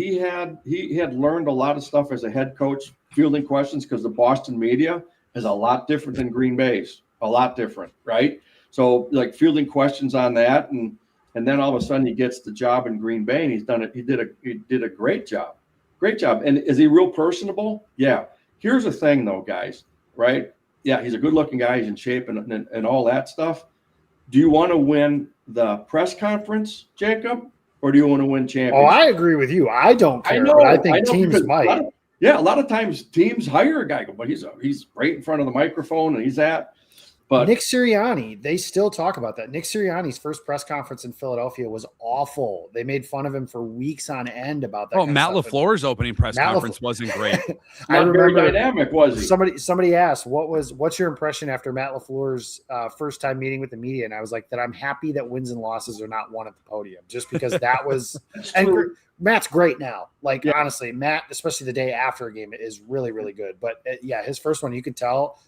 learned a lot of stuff as a head coach, fielding questions, because the Boston media is a lot different than Green Bay's, a lot different, right? So like fielding questions on that, and then all of a sudden he gets the job in Green Bay, and he's done it. He did a great job. Great job. And is he real personable? Yeah. Here's the thing though, guys, right? Yeah, he's a good looking guy. He's in shape and all that stuff. Do you want to win the press conference, Jacob, or do you want to win championships? Oh, I agree with you. I don't care, but I think teams might. A lot of times teams hire a guy, but he's right in front of the microphone and he's at. But Nick Sirianni, they still talk about that. Nick Sirianni's first press conference in Philadelphia was awful. They made fun of him for weeks on end about that. Oh, Matt LaFleur's opening press conference wasn't great. I remember, very dynamic, was he? Somebody asked, what's your impression after Matt LaFleur's first time meeting with the media? And I was like, that I'm happy that wins and losses are not won at the podium, just because that was and Matt's great now. Like, honestly, Matt, especially the day after a game, is really, really good. But his first one, you could tell.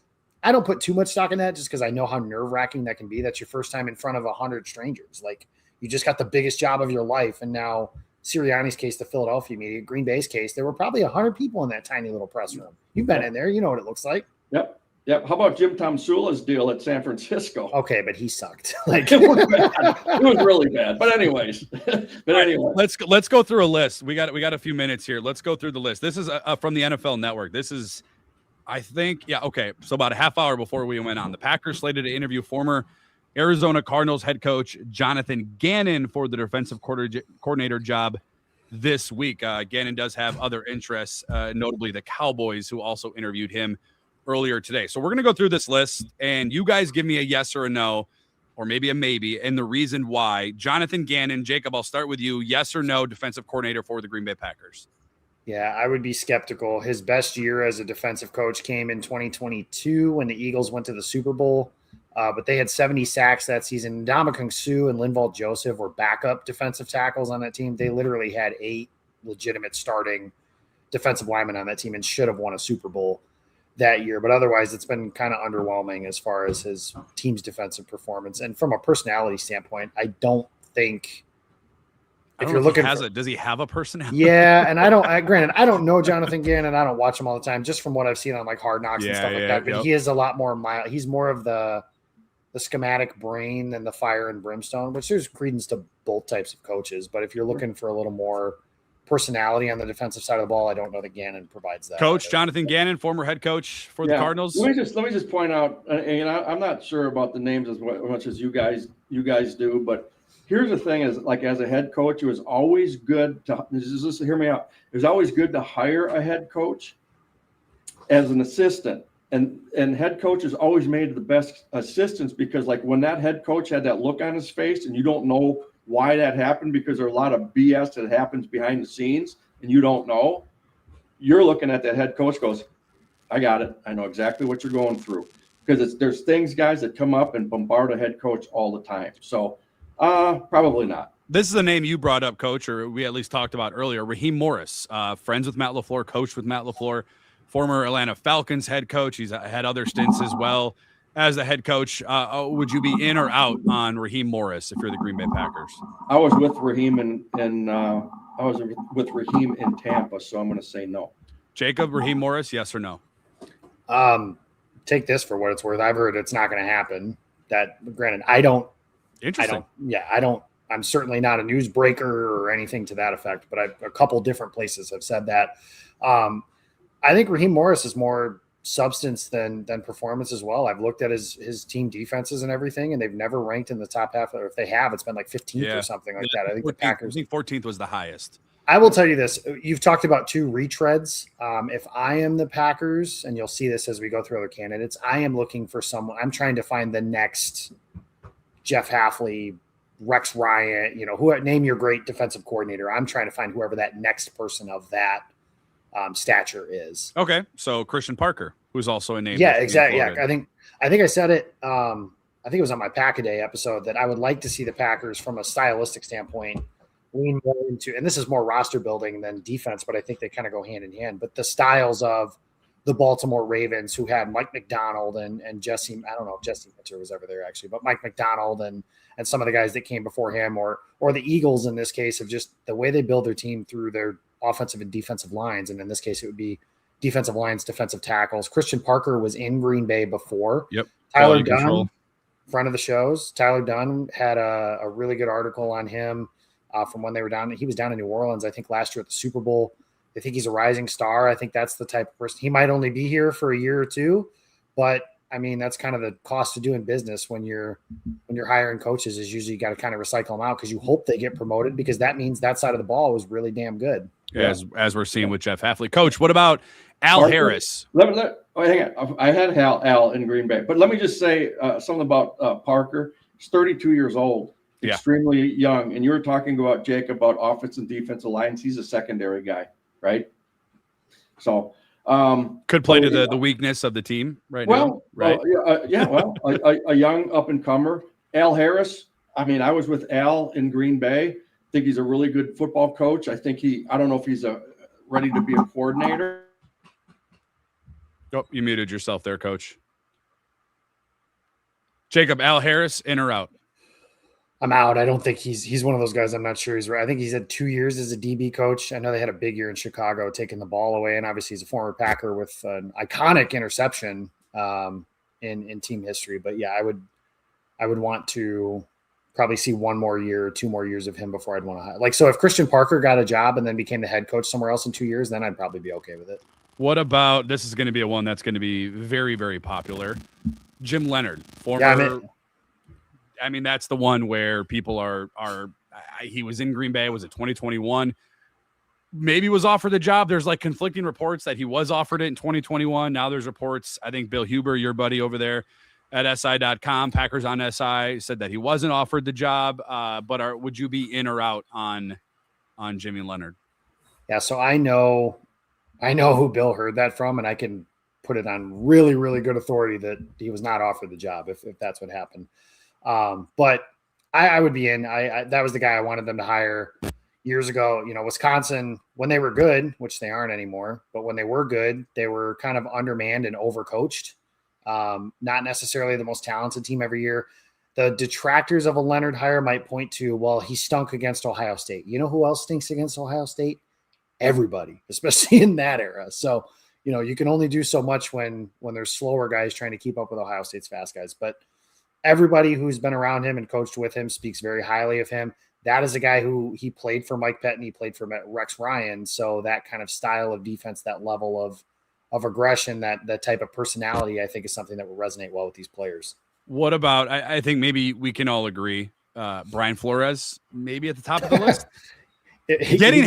I don't put too much stock in that just because I know how nerve-wracking that can be. That's your first time in front of 100 strangers. Like, you just got the biggest job of your life. And now Sirianni's case, the Philadelphia media, Green Bay's case, there were probably 100 people in that tiny little press room. You've been in there. You know what it looks like. Yep. How about Jim Tomsula's deal at San Francisco? Okay, but he sucked. Like, it was bad. It was really bad. But anyways, let's go through a list. We got a few minutes here. Let's go through the list. This is from the NFL Network. This is, I think, so about a half hour before we went on, the Packers slated to interview former Arizona Cardinals head coach Jonathan Gannon for the defensive coordinator job this week. Gannon does have other interests, notably the Cowboys, who also interviewed him earlier today. So we're going to go through this list, and you guys give me a yes or a no, or maybe a maybe, and the reason why. Jonathan Gannon, Jacob, I'll start with you. Yes or no, defensive coordinator for the Green Bay Packers? Yeah, I would be skeptical. His best year as a defensive coach came in 2022 when the Eagles went to the Super Bowl, but they had 70 sacks that season. Ndamukong Suh and Linval Joseph were backup defensive tackles on that team. They literally had 8 legitimate starting defensive linemen on that team and should have won a Super Bowl that year. But otherwise, it's been kind of underwhelming as far as his team's defensive performance. And from a personality standpoint, I don't think – if you're looking, does he have a personality? Yeah, and I don't know Jonathan Gannon. I don't watch him all the time, just from what I've seen on like Hard Knocks and stuff like that. But he is a lot more mild. He's more of the schematic brain than the fire and brimstone, which there's credence to both types of coaches. But if you're looking for a little more personality on the defensive side of the ball, I don't know that Gannon provides that. Coach Jonathan Gannon, former head coach for the Cardinals. Let me just point out, and I'm not sure about the names as much as you guys do, but here's the thing: is like as a head coach, it was always good to hear me out. It was always good to hire a head coach as an assistant, and head coaches always made the best assistants because like when that head coach had that look on his face, and you don't know why that happened because there's a lot of BS that happens behind the scenes, and you don't know. You're looking at that head coach goes, "I got it. I know exactly what you're going through," because there's things, guys, that come up and bombard a head coach all the time. So. Probably not. This is a name you brought up, Coach, or we at least talked about earlier. Raheem Morris, friends with Matt LaFleur, coached with Matt LaFleur, former Atlanta Falcons head coach. He's had other stints as well as the head coach. Would you be in or out on Raheem Morris if you're the Green Bay Packers? I was with Raheem in Tampa, so I'm going to say no. Jacob, Raheem Morris, yes or no? Take this for what it's worth. I've heard it's not going to happen. That, granted, I don't. Interesting. I'm certainly not a newsbreaker or anything to that effect, but a couple different places have said that. I think Raheem Morris is more substance than performance as well. I've looked at his team defenses and everything, and they've never ranked in the top half, or if they have, it's been like 15th or something like that. I think 14th, the Packers. I think 14th was the highest. I will tell you this. You've talked about 2 retreads. If I am the Packers, and you'll see this as we go through other candidates, I am looking for someone. I'm trying to find the next Jeff Hafley, Rex Ryan, name your great defensive coordinator. I'm trying to find whoever that next person of that stature is. Okay. So Christian Parker, who's also a name. Yeah, exactly. Yeah. I think I said it. I think it was on my Pack-A-Day episode that I would like to see the Packers from a stylistic standpoint lean more into, and this is more roster building than defense, but I think they kind of go hand in hand. But the styles of the Baltimore Ravens, who had Mike McDonald and Jesse, I don't know if Jesse Mitchell was ever there actually, but Mike McDonald and some of the guys that came before him, or the Eagles in this case, of just the way they build their team through their offensive and defensive lines. And in this case, it would be defensive lines, defensive tackles. Christian Parker was in Green Bay before. Yep. Tyler Dunn, friend of the shows. Tyler Dunn had a really good article on him from when they were down. He was down in New Orleans, I think, last year at the Super Bowl. I think he's a rising star. I think that's the type of person. He might only be here for a year or two, but I mean, that's kind of the cost of doing business when you're hiring coaches, is usually you got to kind of recycle them out because you hope they get promoted, because that means that side of the ball was really damn good. Yeah. As we're seeing with Jeff Hafley. Coach, what about Al Parker? Harris? Hang on. I had Al in Green Bay, but let me just say something about Parker. He's 32 years old, extremely young. And you were talking about, Jake, about offense and defensive lines. He's a secondary guy, right? So could play to the weakness of the team now, right? A young up and comer. Al Harris. I mean, I was with Al in Green Bay. I think he's a really good football coach. I don't know if he's ready to be a coordinator. Oh, you muted yourself there, Coach. Jacob, Al Harris, in or out? I'm out. I don't think he's one of those guys. I'm not sure he's right. I think he's had 2 years as a DB coach. I know they had a big year in Chicago taking the ball away, and obviously he's a former Packer with an iconic interception in team history. But yeah, I would want to probably see 1 more year or 2 more years of him before I'd want to hire. So if Christian Parker got a job and then became the head coach somewhere else in 2 years, then I'd probably be okay with it. What about, this is going to be a one that's going to be very, very popular. Jim Leonard, former. Yeah, I mean, that's the one where people are he was in Green Bay. Was it 2021? Maybe was offered the job. There's like conflicting reports that he was offered it in 2021. Now there's reports. I think Bill Huber, your buddy over there at SI.com, Packers on SI, said that he wasn't offered the job. But would you be in or out on Jimmy Leonard? Yeah. So I know who Bill heard that from, and I can put it on really, really good authority that he was not offered the job if that's what happened. But I would be in. That was the guy I wanted them to hire years ago. Wisconsin, when they were good, which they aren't anymore, but when they were good, they were kind of undermanned and overcoached. Not necessarily the most talented team every year. The detractors of a Leonard hire might point to, well, he stunk against Ohio State. You know who else stinks against Ohio State? Everybody, especially in that era. So, you can only do so much when there's slower guys trying to keep up with Ohio State's fast guys. But everybody who's been around him and coached with him speaks very highly of him. That is a guy who he played for Mike Pettin. He played for Rex Ryan. So that kind of style of defense, that level of aggression, that type of personality, I think is something that will resonate well with these players. What about, I think maybe we can all agree, Brian Flores, maybe at the top of the list? Getting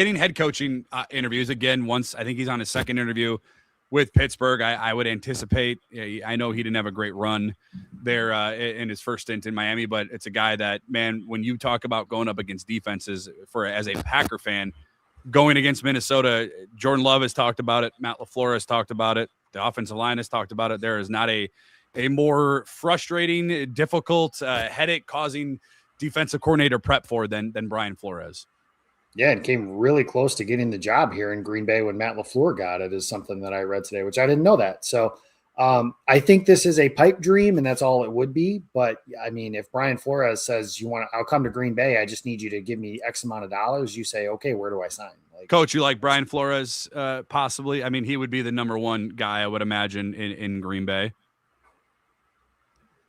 head coaching interviews again. Once I think he's on his second interview with Pittsburgh. I would anticipate. I know he didn't have a great run there in his first stint in Miami, but it's a guy that, man, when you talk about going up against defenses as a Packer fan, going against Minnesota, Jordan Love has talked about it. Matt LaFleur has talked about it. The offensive line has talked about it. There is not a more frustrating, difficult, headache-causing defensive coordinator prep for than Brian Flores. Yeah, and came really close to getting the job here in Green Bay when Matt LaFleur got it, is something that I read today, which I didn't know that. So I think this is a pipe dream, and that's all it would be. But, I mean, if Brian Flores says, I'll come to Green Bay, I just need you to give me X amount of dollars, you say, okay, where do I sign? Coach, you like Brian Flores possibly? I mean, he would be the number one guy, I would imagine, in Green Bay.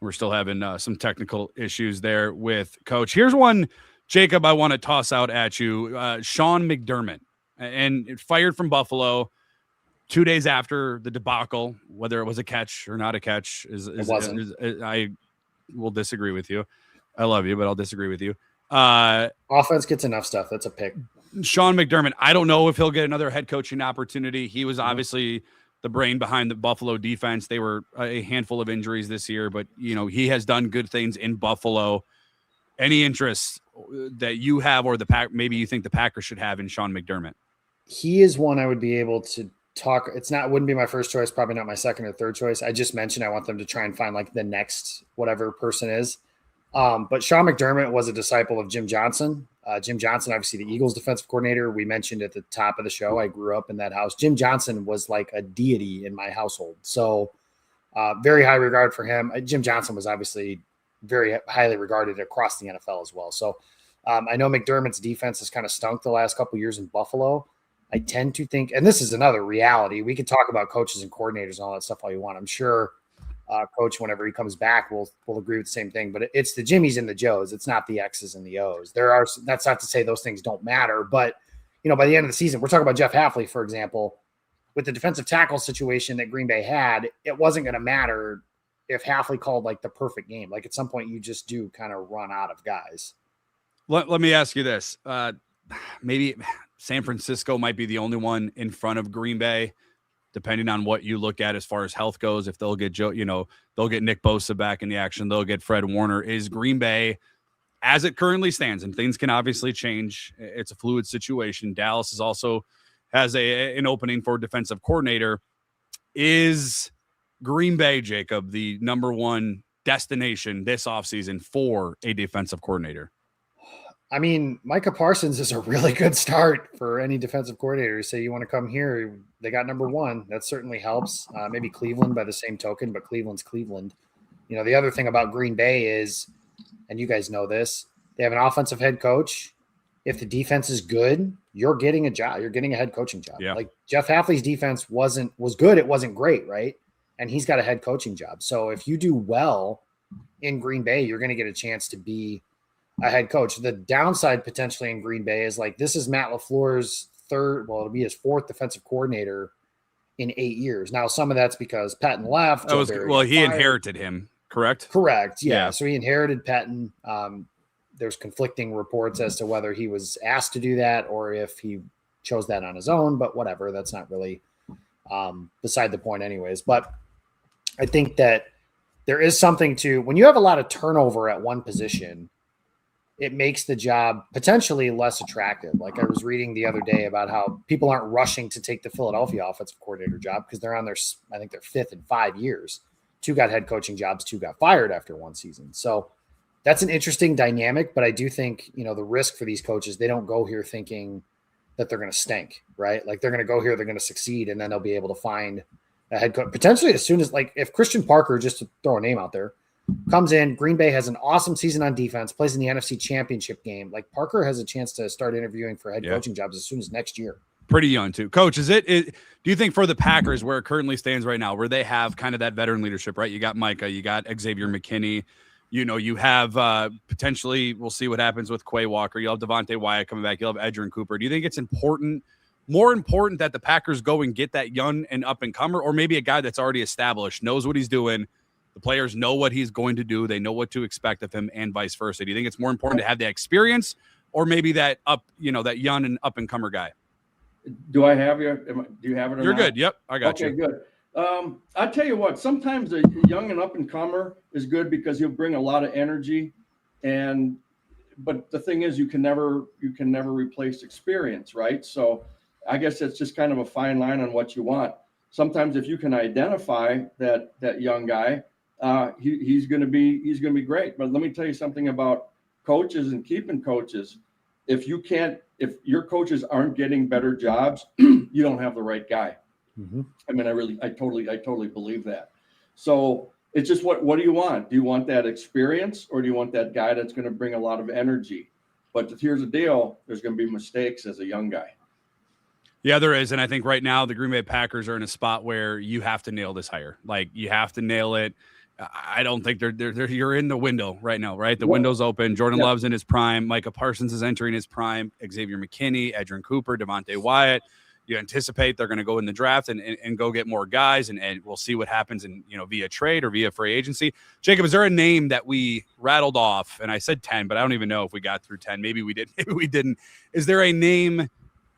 We're still having some technical issues there with Coach. Here's one, Jacob, I want to toss out at you. Sean McDermott, and fired from Buffalo. 2 days after the debacle, whether it was a catch or not a catch, I will disagree with you. I love you, but I'll disagree with you. Offense gets enough stuff. That's a pick. Sean McDermott, I don't know if he'll get another head coaching opportunity. He was obviously the brain behind the Buffalo defense. They were a handful of injuries this year, but he has done good things in Buffalo. Any interest that you have, or maybe you think the Packers should have in Sean McDermott? He is one I would be able to talk. Wouldn't be my first choice, probably not my second or third choice. I just mentioned I want them to try and find like the next whatever person is. But Sean McDermott was a disciple of Jim Johnson. Jim Johnson, obviously the Eagles defensive coordinator. We mentioned at the top of the show, I grew up in that house. Jim Johnson was like a deity in my household. So very high regard for him. Jim Johnson was obviously very highly regarded across the NFL as well. So I know McDermott's defense has kind of stunk the last couple of years in Buffalo. I tend to think, and this is another reality, we could talk about coaches and coordinators and all that stuff all you want. I'm sure Coach, whenever he comes back, will agree with the same thing. But it's the Jimmies and the Joes. It's not the X's and the O's. That's not to say those things don't matter. But, by the end of the season, we're talking about Jeff Hafley, for example, with the defensive tackle situation that Green Bay had, it wasn't going to matter if Hafley called like the perfect game. Like at some point you just do kind of run out of guys. Let me ask you this. Maybe San Francisco might be the only one in front of Green Bay, depending on what you look at as far as health goes. If they'll get they'll get Nick Bosa back in the action, they'll get Fred Warner. Is Green Bay, as it currently stands, and things can obviously change, it's a fluid situation. Dallas is also has an opening for defensive coordinator. Is Green Bay, Jacob, the number one destination this offseason for a defensive coordinator? I mean, Micah Parsons is a really good start for any defensive coordinator. Say you want to come here, they got number one. That certainly helps. Maybe Cleveland by the same token, but Cleveland's Cleveland. The other thing about Green Bay is, and you guys know this, they have an offensive head coach. If the defense is good, you're getting a job. You're getting a head coaching job. Yeah. Like Jeff Hafley's defense was good. It wasn't great, right? And he's got a head coaching job. So if you do well in Green Bay, you're going to get a chance to be a head coach. The downside potentially in Green Bay is like, this is Matt LaFleur's it'll be his fourth defensive coordinator in 8 years. Now, some of that's because Patton left. He inherited him, correct? Correct. Yeah. So he inherited Patton. There's conflicting reports as to whether he was asked to do that or if he chose that on his own, but whatever, that's not really beside the point anyways. But I think that there is something to, when you have a lot of turnover at one position, it makes the job potentially less attractive. Like I was reading the other day about how people aren't rushing to take the Philadelphia offensive coordinator job because they're on their fifth in 5 years. 2 got head coaching jobs, 2 got fired after one season. So that's an interesting dynamic, but I do think, the risk for these coaches, they don't go here thinking that they're going to stink, right? Like they're going to go here, they're going to succeed, and then they'll be able to find a head coach potentially as soon as, like, if Christian Parker, just to throw a name out there, comes in, Green Bay has an awesome season on defense, plays in the NFC Championship game. Like Parker has a chance to start interviewing for head coaching jobs as soon as next year. Pretty young too. Coach, do you think for the Packers, where it currently stands right now, where they have kind of that veteran leadership, right? You got Micah, you got Xavier McKinney, you have potentially, we'll see what happens with Quay Walker. You'll have Devontae Wyatt coming back. You'll have Edgerrin Cooper. Do you think it's more important that the Packers go and get that young and up and comer, or maybe a guy that's already established, knows what he's doing? The players know what he's going to do. They know what to expect of him, and vice versa. Do you think it's more important to have the experience, or maybe that that young and up and comer guy? Do I have you? Do you have it? You're good. Yep, I got you. Okay, good. I tell you what. Sometimes a young and up and comer is good because he'll bring a lot of energy, but the thing is, you can never replace experience, right? So I guess it's just kind of a fine line on what you want. Sometimes if you can identify that young guy, he's going to be great. But let me tell you something about coaches and keeping coaches. If your coaches aren't getting better jobs, you don't have the right guy. Mm-hmm. I mean, I totally believe that. So it's just what do you want? Do you want that experience, or do you want that guy that's going to bring a lot of energy? But here's the deal: there's going to be mistakes as a young guy. Yeah, there is. And I think right now the Green Bay Packers are in a spot where you have to nail this hire. Like, you have to nail it. I don't think you're in the window right now, right? The window's open. Jordan Love's in his prime. Micah Parsons is entering his prime. Xavier McKinney, Edgerrin Cooper, Devontae Wyatt. You anticipate they're going to go in the draft and go get more guys, and we'll see what happens via trade or via free agency. Jacob, is there a name that we rattled off? And I said 10, but I don't even know if we got through 10. Maybe we did. Maybe we didn't. Is there a name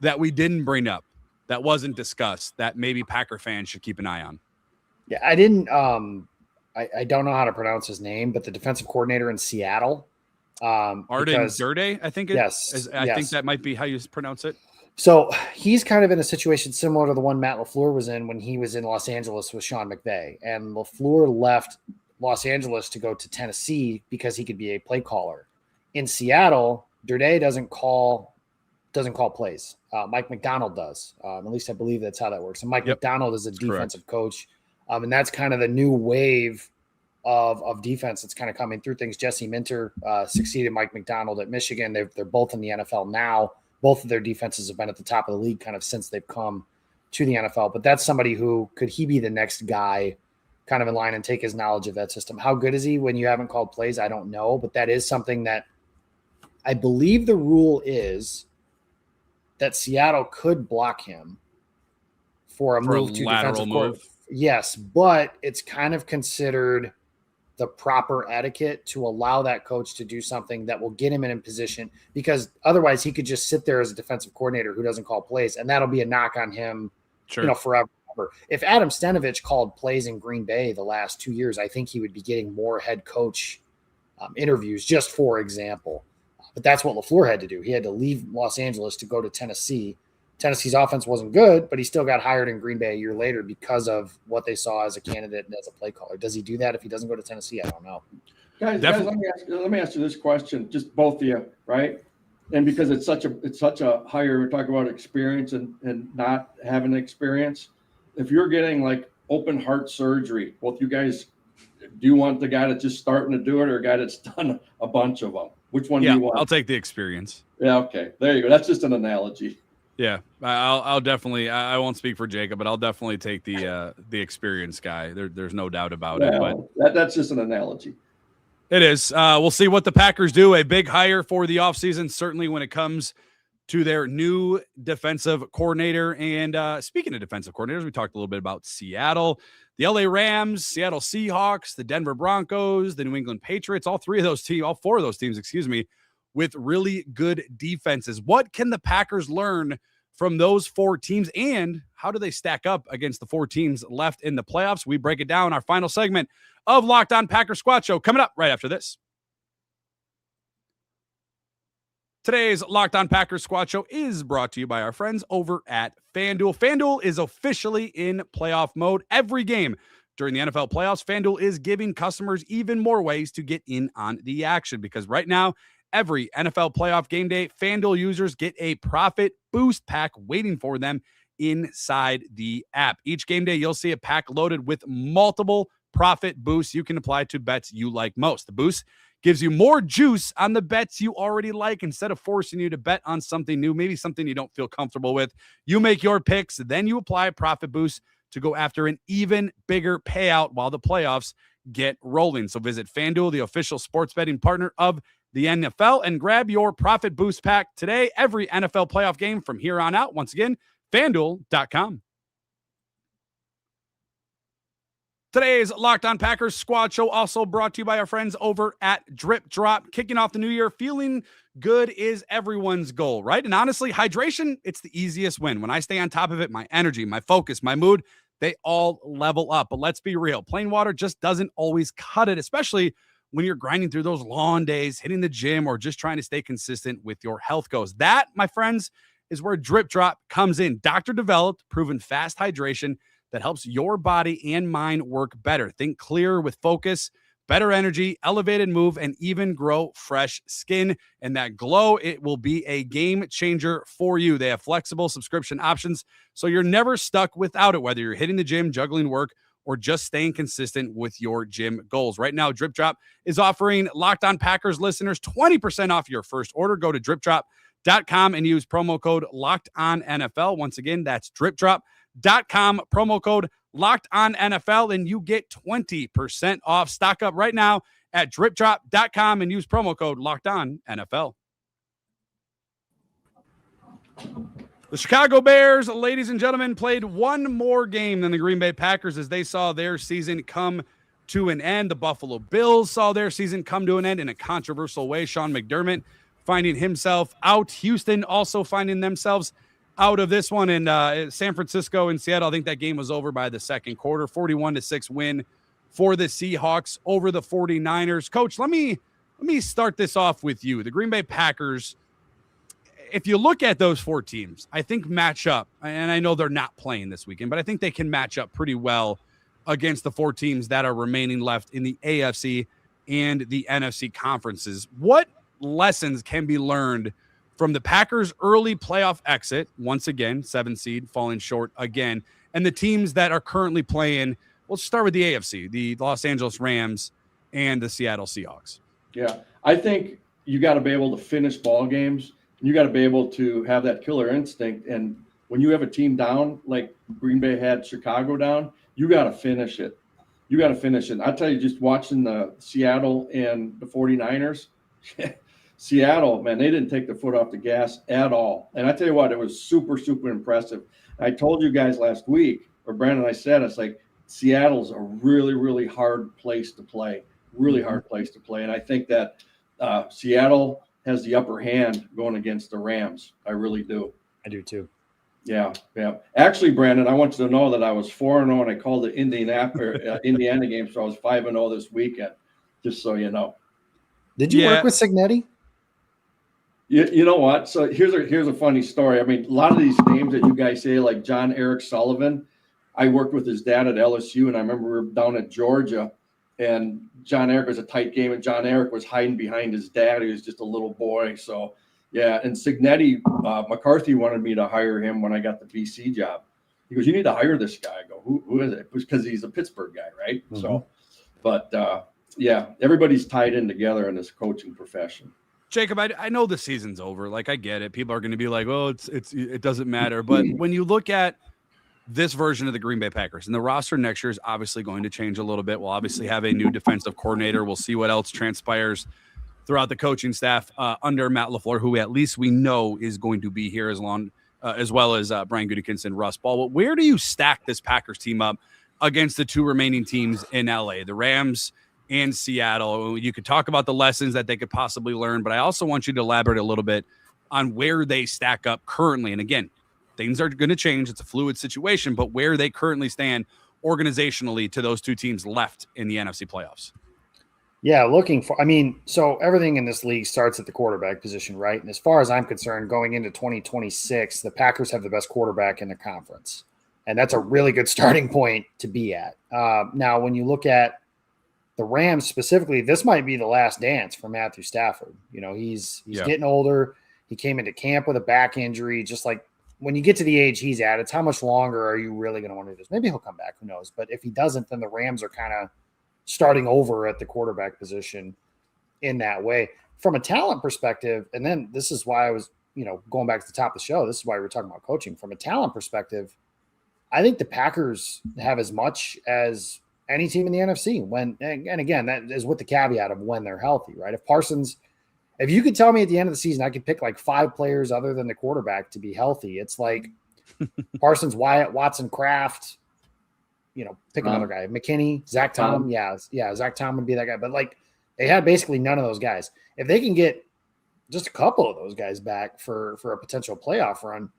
that we didn't bring up, that wasn't discussed, that maybe Packer fans should keep an eye on? Yeah, I didn't. I don't know how to pronounce his name, but the defensive coordinator in Seattle, Arden Durde, I think. I think that might be how you pronounce it. So he's kind of in a situation similar to the one Matt LaFleur was in when he was in Los Angeles with Sean McVay. And LaFleur left Los Angeles to go to Tennessee because he could be a play caller. In Seattle, Durde doesn't call plays. Mike McDonald does. At least I believe that's how that works. And Mike McDonald is a defensive coach. And that's kind of the new wave of defense that's kind of coming through things. Jesse Minter succeeded Mike McDonald at Michigan. They're both in the NFL now. Both of their defenses have been at the top of the league kind of since they've come to the NFL. But that's somebody who could he be the next guy kind of in line and take his knowledge of that system. How good is he when you haven't called plays? I don't know. But that is something that I believe the rule is that Seattle could block him for a move to defensive court. Yes, but it's kind of considered the proper etiquette to allow that coach to do something that will get him in a position, because otherwise he could just sit there as a defensive coordinator who doesn't call plays, and that'll be a knock on him, forever. If Adam Stenavich called plays in Green Bay the last 2 years, I think he would be getting more head coach interviews, just for example. But that's what LaFleur had to do. He had to leave Los Angeles to go to Tennessee. Tennessee's offense wasn't good, but he still got hired in Green Bay a year later because of what they saw as a candidate and as a play caller. Does he do that if he doesn't go to Tennessee? I don't know. Guys, let me ask you this question, just both of you, right? And because it's such a higher, we're talking about experience and not having experience. If you're getting like open heart surgery, both you guys, do you want the guy that's just starting to do it or a guy that's done a bunch of them? Which one do you want? I'll take the experience. Yeah, okay. There you go. That's just an analogy. Yeah, I'll definitely. I won't speak for Jacob, but I'll definitely take the experienced guy. There's no doubt about it. But that's just an analogy. It is. We'll see what the Packers do. A big hire for the offseason, certainly when it comes to their new defensive coordinator. And speaking of defensive coordinators, we talked a little bit about Seattle, the LA Rams, Seattle Seahawks, the Denver Broncos, the New England Patriots. All four of those teams, with really good defenses. What can the Packers learn from those four teams, and how do they stack up against the four teams left in the playoffs? We break it down. Our final segment of Locked On Packers Squad Show coming up right after this. Today's Locked On Packers Squad Show is brought to you by our friends over at FanDuel. FanDuel is officially in playoff mode. Every game during the NFL playoffs, FanDuel is giving customers even more ways to get in on the action, because right now, every NFL playoff game day, FanDuel users get a profit boost pack waiting for them inside the app. Each game day, you'll see a pack loaded with multiple profit boosts you can apply to bets you like most. The boost gives you more juice on the bets you already like instead of forcing you to bet on something new, maybe something you don't feel comfortable with. You make your picks, then you apply a profit boost to go after an even bigger payout while the playoffs get rolling. So visit FanDuel, the official sports betting partner of the NFL, and grab your profit boost pack today. Every NFL playoff game from here on out. Once again, FanDuel.com. Today's Locked On Packers Squad Show also brought to you by our friends over at DripDrop. Kicking off the new year, feeling good is everyone's goal, right? And honestly, hydration, it's the easiest win. When I stay on top of it, my energy, my focus, my mood, they all level up. But let's be real, plain water just doesn't always cut it, especially when you're grinding through those long days, hitting the gym, or just trying to stay consistent with your health goals. That, my friends, is where DripDrop comes in. Doctor-developed, proven fast hydration that helps your body and mind work better. Think clearer with focus, better energy, elevated move, and even grow fresh skin. And that glow, it will be a game changer for you. They have flexible subscription options, so you're never stuck without it, whether you're hitting the gym, juggling work, or just staying consistent with your gym goals. Right now, DripDrop is offering Locked On Packers listeners 20% off your first order. Go to DripDrop.com and use promo code LOCKEDONNFL. Once again, that's DripDrop.com, promo code LOCKEDONNFL, and you get 20% off. Stock up right now at DripDrop.com and use promo code LOCKEDONNFL. The Chicago Bears, ladies and gentlemen, played one more game than the Green Bay Packers as they saw their season come to an end. The Buffalo Bills saw their season come to an end in a controversial way. Sean McDermott finding himself out. Houston also finding themselves out of this one. And San Francisco and Seattle, I think that game was over by the second quarter. 41-6 win for the Seahawks over the 49ers. Coach, let me start this off with you. The Green Bay Packers, if you look at those four teams, I think match up, and I know they're not playing this weekend, but I think they can match up pretty well against the four teams that are remaining left in the AFC and the NFC conferences. What lessons can be learned from the Packers' early playoff exit, once again, 7 seed, falling short again, and the teams that are currently playing? Let's start with the AFC, the Los Angeles Rams and the Seattle Seahawks. Yeah, I think you got to be able to finish ball games. You got to be able to have that killer instinct. And when you have a team down, like Green Bay had Chicago down, you got to finish it. You got to finish it. I tell you, just watching the Seattle and the 49ers, Seattle, man, they didn't take the foot off the gas at all. And I tell you what, it was super, super impressive. I told you guys last week, or Brandon and I said, it's like Seattle's a really, really hard place to play. Really hard place to play. And I think that Seattle has the upper hand going against the Rams. I really do. I do too. Yeah. Actually, Brandon, I want you to know that I was 4-0 and I called the Indiana game, so I was 5-0 this weekend, just so you know. Did you work with Sneide? You know what? So here's a funny story. I mean, a lot of these names that you guys say, like John Eric Sullivan, I worked with his dad at LSU, and I remember we were down at Georgia, and John Eric was a tight game, and John Eric was hiding behind his dad. He was just a little boy. So, yeah. And Sneide, McCarthy wanted me to hire him when I got the BC job. He goes, "You need to hire this guy." I go, who is it? Because he's a Pittsburgh guy, right? Mm-hmm. So, but yeah, everybody's tied in together in this coaching profession. Jacob, I know the season's over. Like, I get it. People are going to be like, "Oh, it doesn't matter." But when you look at this version of the Green Bay Packers, and the roster next year is obviously going to change a little bit. We'll obviously have a new defensive coordinator. We'll see what else transpires throughout the coaching staff under Matt LaFleur, who at least we know is going to be here as well as Brian Gutekunst and Russ Ball. But where do you stack this Packers team up against the two remaining teams in LA, the Rams and Seattle? You could talk about the lessons that they could possibly learn, but I also want you to elaborate a little bit on where they stack up currently. And again, things are going to change. It's a fluid situation, but where they currently stand organizationally to those two teams left in the NFC playoffs. Yeah, so everything in this league starts at the quarterback position, right? And as far as I'm concerned, going into 2026, the Packers have the best quarterback in the conference. And that's a really good starting point to be at. Now, when you look at the Rams specifically, this might be the last dance for Matthew Stafford. You know, he's getting older. He came into camp with a back injury. Just like when you get to the age he's at, it's how much longer are you really going to want to do this? Maybe he'll come back. Who knows? But if he doesn't, then the Rams are kind of starting over at the quarterback position in that way. From a talent perspective, and then this is why I was, going back to the top of the show, this is why we're talking about coaching. From a talent perspective, I think the Packers have as much as any team in the NFC and again, that is with the caveat of when they're healthy, right? If you could tell me at the end of the season, I could pick like 5 players other than the quarterback to be healthy. It's like Parsons, Wyatt, Watson, Kraft, pick another guy, McKinney, Zach Tom. Yeah. Zach Tom would be that guy. But like they had basically none of those guys. If they can get just a couple of those guys back for a potential playoff run,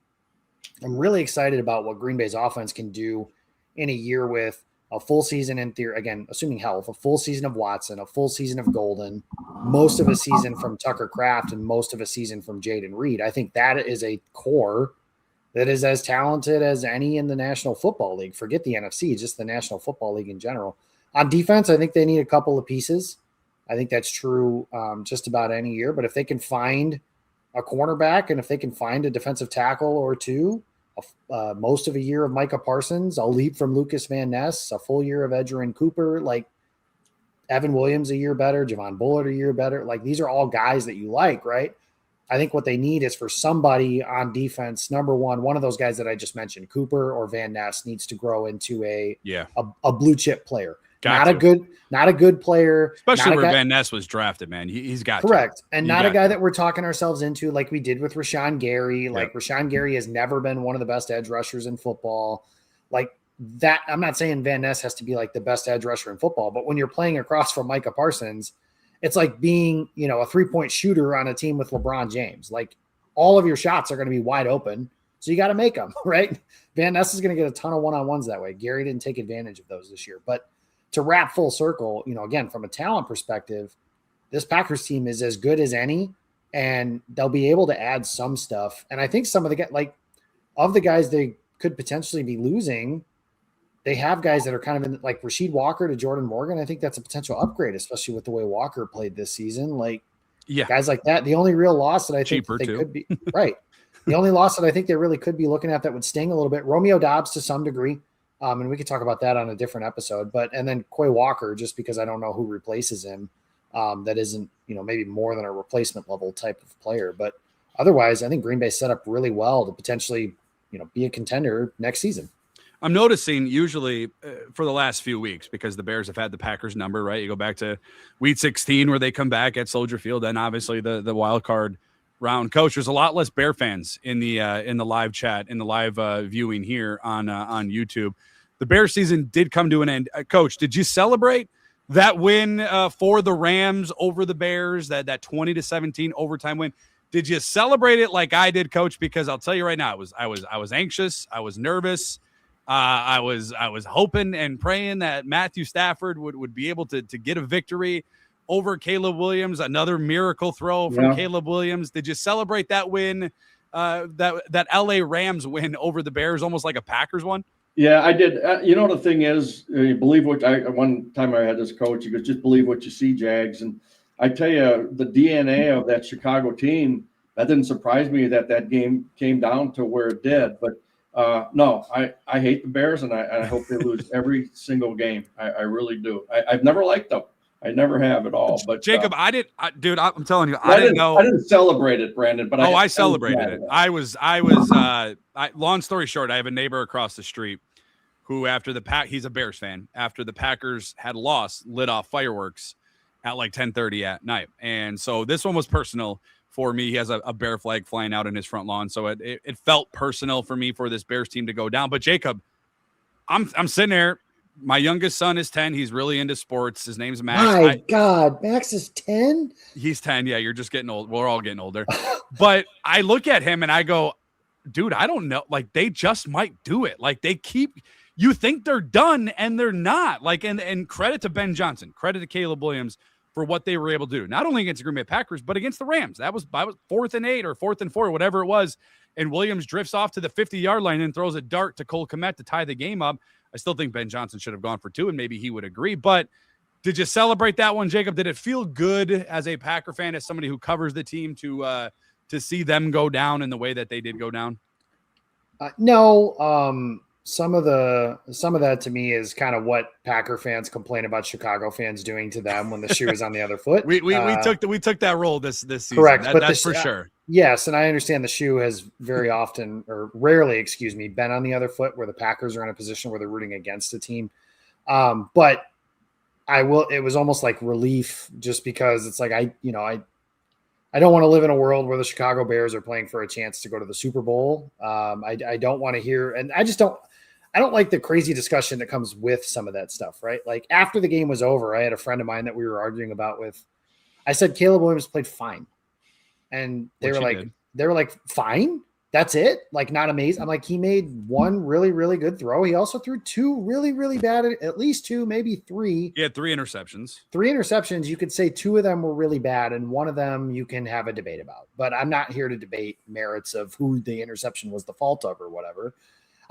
I'm really excited about what Green Bay's offense can do in a year with a full season in theory, again, assuming health, a full season of Watson, a full season of Golden, most of a season from Tucker Kraft, and most of a season from Jaden Reed. I think that is a core that is as talented as any in the National Football League. Forget the NFC, just the National Football League in general. On defense, I think they need a couple of pieces. I think that's true just about any year. But if they can find a cornerback and if they can find a defensive tackle or two, most of a year of Micah Parsons, a leap from Lucas Van Ness, a full year of Edgerrin Cooper, like Evan Williams a year better, Javon Bullard a year better. Like these are all guys that you like, right? I think what they need is for somebody on defense, number one of those guys that I just mentioned, Cooper or Van Ness, needs to grow into a blue chip player. Not a good player. Especially where Van Ness was drafted, man. He's got correct. And not a guy that we're talking ourselves into like we did with Rashawn Gary. Yep. Like Rashawn Gary has never been one of the best edge rushers in football. Like that, I'm not saying Van Ness has to be like the best edge rusher in football, but when you're playing across from Micah Parsons, it's like being, a 3-point shooter on a team with LeBron James. Like all of your shots are going to be wide open. So you got to make them, right? Van Ness is going to get a ton of one-on-ones that way. Gary didn't take advantage of those this year. But to wrap full circle, again, from a talent perspective, this Packers team is as good as any, and they'll be able to add some stuff. And I think some of the guys, like of the guys they could potentially be losing, they have guys that are kind of in like Rasheed Walker to Jordan Morgan. I think that's a potential upgrade, especially with the way Walker played this season. Like guys like that. The only real loss that I think that they could be right. The only loss that I think they really could be looking at that would sting a little bit, Romeo Doubs to some degree. And we could talk about that on a different episode, and then Quay Walker, just because I don't know who replaces him. That isn't, maybe more than a replacement level type of player, but otherwise I think Green Bay set up really well to potentially, be a contender next season. I'm noticing usually for the last few weeks, because the Bears have had the Packers number, right? You go back to week 16 where they come back at Soldier Field, and obviously the wild card round. Coach, there's a lot less Bear fans in the live chat, in the live viewing here on YouTube. The Bear season did come to an end. Coach, did you celebrate that win for the Rams over the Bears, that 20-17 overtime win? Did you celebrate it like I did, Coach? Because I'll tell you right now, I was anxious, I was nervous. I was hoping and praying that Matthew Stafford would be able to get a victory over Caleb Williams, another miracle throw from Caleb Williams. Did you celebrate that win, that LA Rams win over the Bears, almost like a Packers one? Yeah, I did. The thing is, you believe one time I had this coach, he goes, just believe what you see, Jags. And I tell you, the DNA of that Chicago team, that didn't surprise me that game came down to where it did. But no, I hate the Bears, and I hope they lose every single game. I really do. I've never liked them. I never have at all. But Jacob, I'm telling you, I didn't know. I didn't celebrate it, Brandon. But I celebrated it. I was. Long story short, I have a neighbor across the street who, after he's a Bears fan. After the Packers had lost, lit off fireworks at like 10:30 at night, and so this one was personal for me. He has a Bear flag flying out in his front lawn, so it felt personal for me for this Bears team to go down. But Jacob, I'm sitting there. My youngest son is 10. He's really into sports. His name's Max. My God, Max is 10? He's 10. Yeah, you're just getting old. We're all getting older. But I look at him and I go, dude, I don't know. Like, they just might do it. Like, you think they're done and they're not. Like, and credit to Ben Johnson, credit to Caleb Williams for what they were able to do. Not only against the Green Bay Packers, but against the Rams. That was 4th and 8 or 4th and 4, whatever it was. And Williams drifts off to the 50-yard line and throws a dart to Cole Kmet to tie the game up. I still think Ben Johnson should have gone for 2, and maybe he would agree. But did you celebrate that one, Jacob? Did it feel good as a Packer fan, as somebody who covers the team, to see them go down in the way that they did go down? No. Some of that to me is kind of what Packer fans complain about Chicago fans doing to them when the shoe is on the other foot. we took that role this season. Correct, that's for sure. Yes, and I understand the shoe has very often, or rarely, been on the other foot where the Packers are in a position where they're rooting against a team. But it was almost like relief, just because it's like I don't want to live in a world where the Chicago Bears are playing for a chance to go to the Super Bowl. I don't want to hear, and I don't like the crazy discussion that comes with some of that stuff, right? Like, after the game was over, I had a friend of mine that we were arguing about with. I said Caleb Williams played fine, and they were like, fine, that's it, like, not amazing. I'm like, he made one really, really good throw. He also threw 2 really, really bad, at least 2, maybe 3. He had 3 interceptions. 3 interceptions. You could say 2 of them were really bad, and one of them you can have a debate about. But I'm not here to debate merits of who the interception was the fault of or whatever.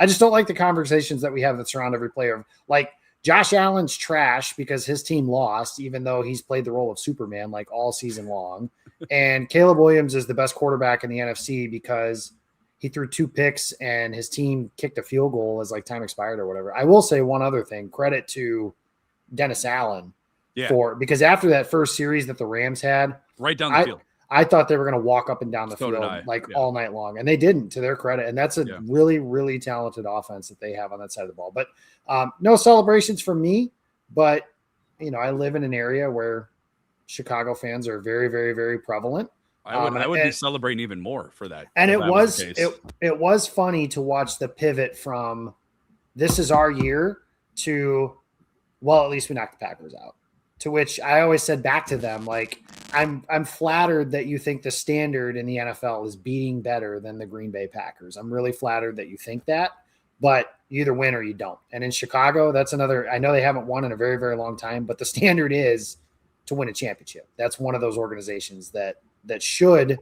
I just don't like the conversations that we have that surround every player. Like, Josh Allen's trash because his team lost, even though he's played the role of Superman like all season long. And Caleb Williams is the best quarterback in the NFC because he threw 2 picks and his team kicked a field goal as like time expired or whatever. I will say one other thing, credit to Dennis Allen because after that first series that the Rams had right down the field, I thought they were going to walk up and down the field all night long, and they didn't, to their credit. And that's a really, really talented offense that they have on that side of the ball. But no celebrations from me. but I live in an area where Chicago fans are very, very, very prevalent. I would be celebrating even more for that. And it was funny to watch the pivot from this is our year to, well, at least we knocked the Packers out. To which I always said back to them, like, I'm flattered that you think the standard in the NFL is beating better than the Green Bay Packers. I'm really flattered that you think that, but you either win or you don't. And in Chicago, that's another, I know they haven't won in a very, very long time, but the standard is to win a championship. That's one of those organizations that should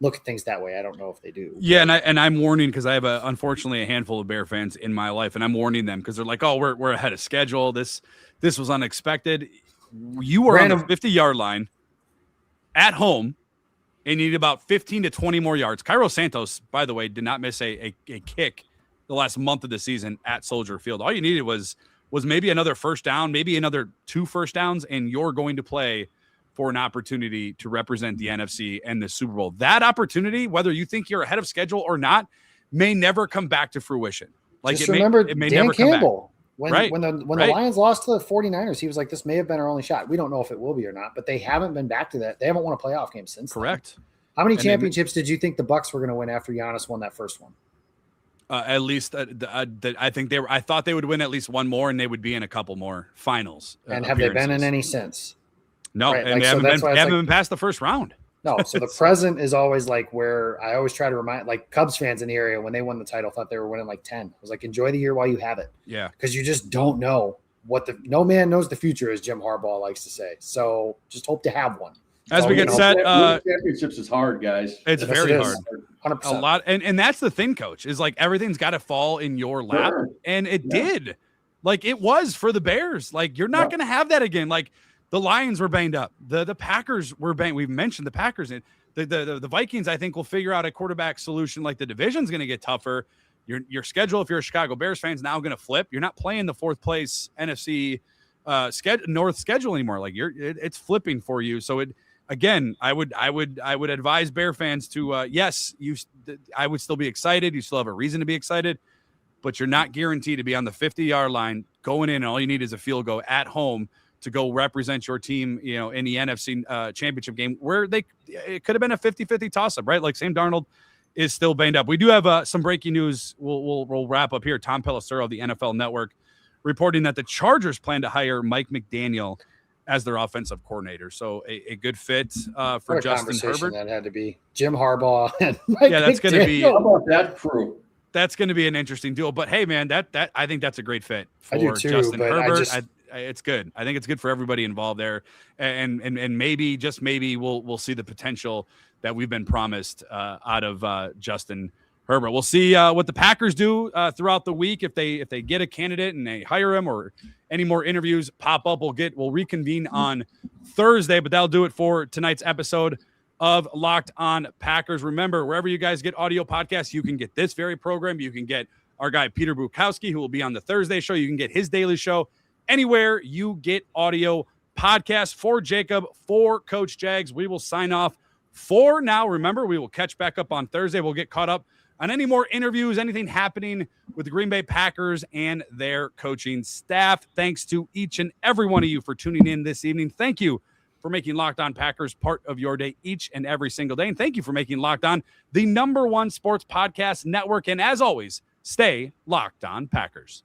look at things that way. I don't know if they do. Yeah, and I'm warning because I have unfortunately a handful of Bear fans in my life, and I'm warning them because they're like, oh, we're ahead of schedule. This was unexpected. You were on the 50-yard line at home and you need about 15 to 20 more yards. Cairo Santos, by the way, did not miss a kick the last month of the season at Soldier Field. All you needed was maybe another first down, maybe another 2 first downs, and you're going to play for an opportunity to represent the NFC and the Super Bowl. That opportunity, whether you think you're ahead of schedule or not, may never come back to fruition. Like, just remember Dan never Campbell. Come back. When the Lions lost to the 49ers, he was like, this may have been our only shot. We don't know if it will be or not, but they haven't been back to that. They haven't won a playoff game since. Correct. Then. How many championships did you think the Bucs were going to win after Giannis won that first one? At least I think I thought they would win at least one more, and they would be in a couple more finals. And have they been in any since? No, right? And they haven't been past the first round. No, so the present is always like where I always try to remind, like Cubs fans in the area, when they won the title, thought they were winning like 10. I was like, enjoy the year while you have it. Yeah. Because you just don't know no man knows the future, as Jim Harbaugh likes to say. So just hope to have one. As we get set, championships is hard, guys. It's very hard. 100%. A lot. And that's the thing, Coach, is like everything's got to fall in your lap. Sure. And it did. Like it was for the Bears. Like you're not going to have that again. Like the Lions were banged up. The Packers were banged. We've mentioned the Packers. And the Vikings, I think, will figure out a quarterback solution. Like the division's going to get tougher. Your schedule, if you're a Chicago Bears fan, is now going to flip. You're not playing the 4th place NFC North schedule anymore. Like it's flipping for you. So again, I would advise Bear fans to yes, I would still be excited. You still have a reason to be excited, but you're not guaranteed to be on the 50-yard line going in. And all you need is a field goal at home to go represent your team, in the NFC championship game where it could have been a 50-50 toss-up, right? Like Sam Darnold is still banged up. We do have some breaking news. We'll wrap up here. Tom Pelissero of the NFL Network reporting that the Chargers plan to hire Mike McDaniel as their offensive coordinator. So a good fit for Justin Herbert. That had to be Jim Harbaugh. And that's going to be. How about that crew? That's going to be an interesting deal. But hey, man, that I think that's a great fit for I do too, Justin Herbert. It's good. I think it's good for everybody involved there, and maybe just maybe we'll see the potential that we've been promised out of Justin Herbert. We'll see what the Packers do throughout the week if they get a candidate and they hire him or any more interviews pop up. We'll reconvene on Thursday, but that'll do it for tonight's episode of Locked On Packers. Remember, wherever you guys get audio podcasts, you can get this very program. You can get our guy Peter Bukowski, who will be on the Thursday show. You can get his daily show anywhere you get audio podcasts. For Jacob, for Coach Jags, we will sign off for now. Remember, we will catch back up on Thursday. We'll get caught up on any more interviews, anything happening with the Green Bay Packers and their coaching staff. Thanks to each and every one of you for tuning in this evening. Thank you for making Locked On Packers part of your day each and every single day. And thank you for making Locked On the #1 sports podcast network. And as always, stay Locked On Packers.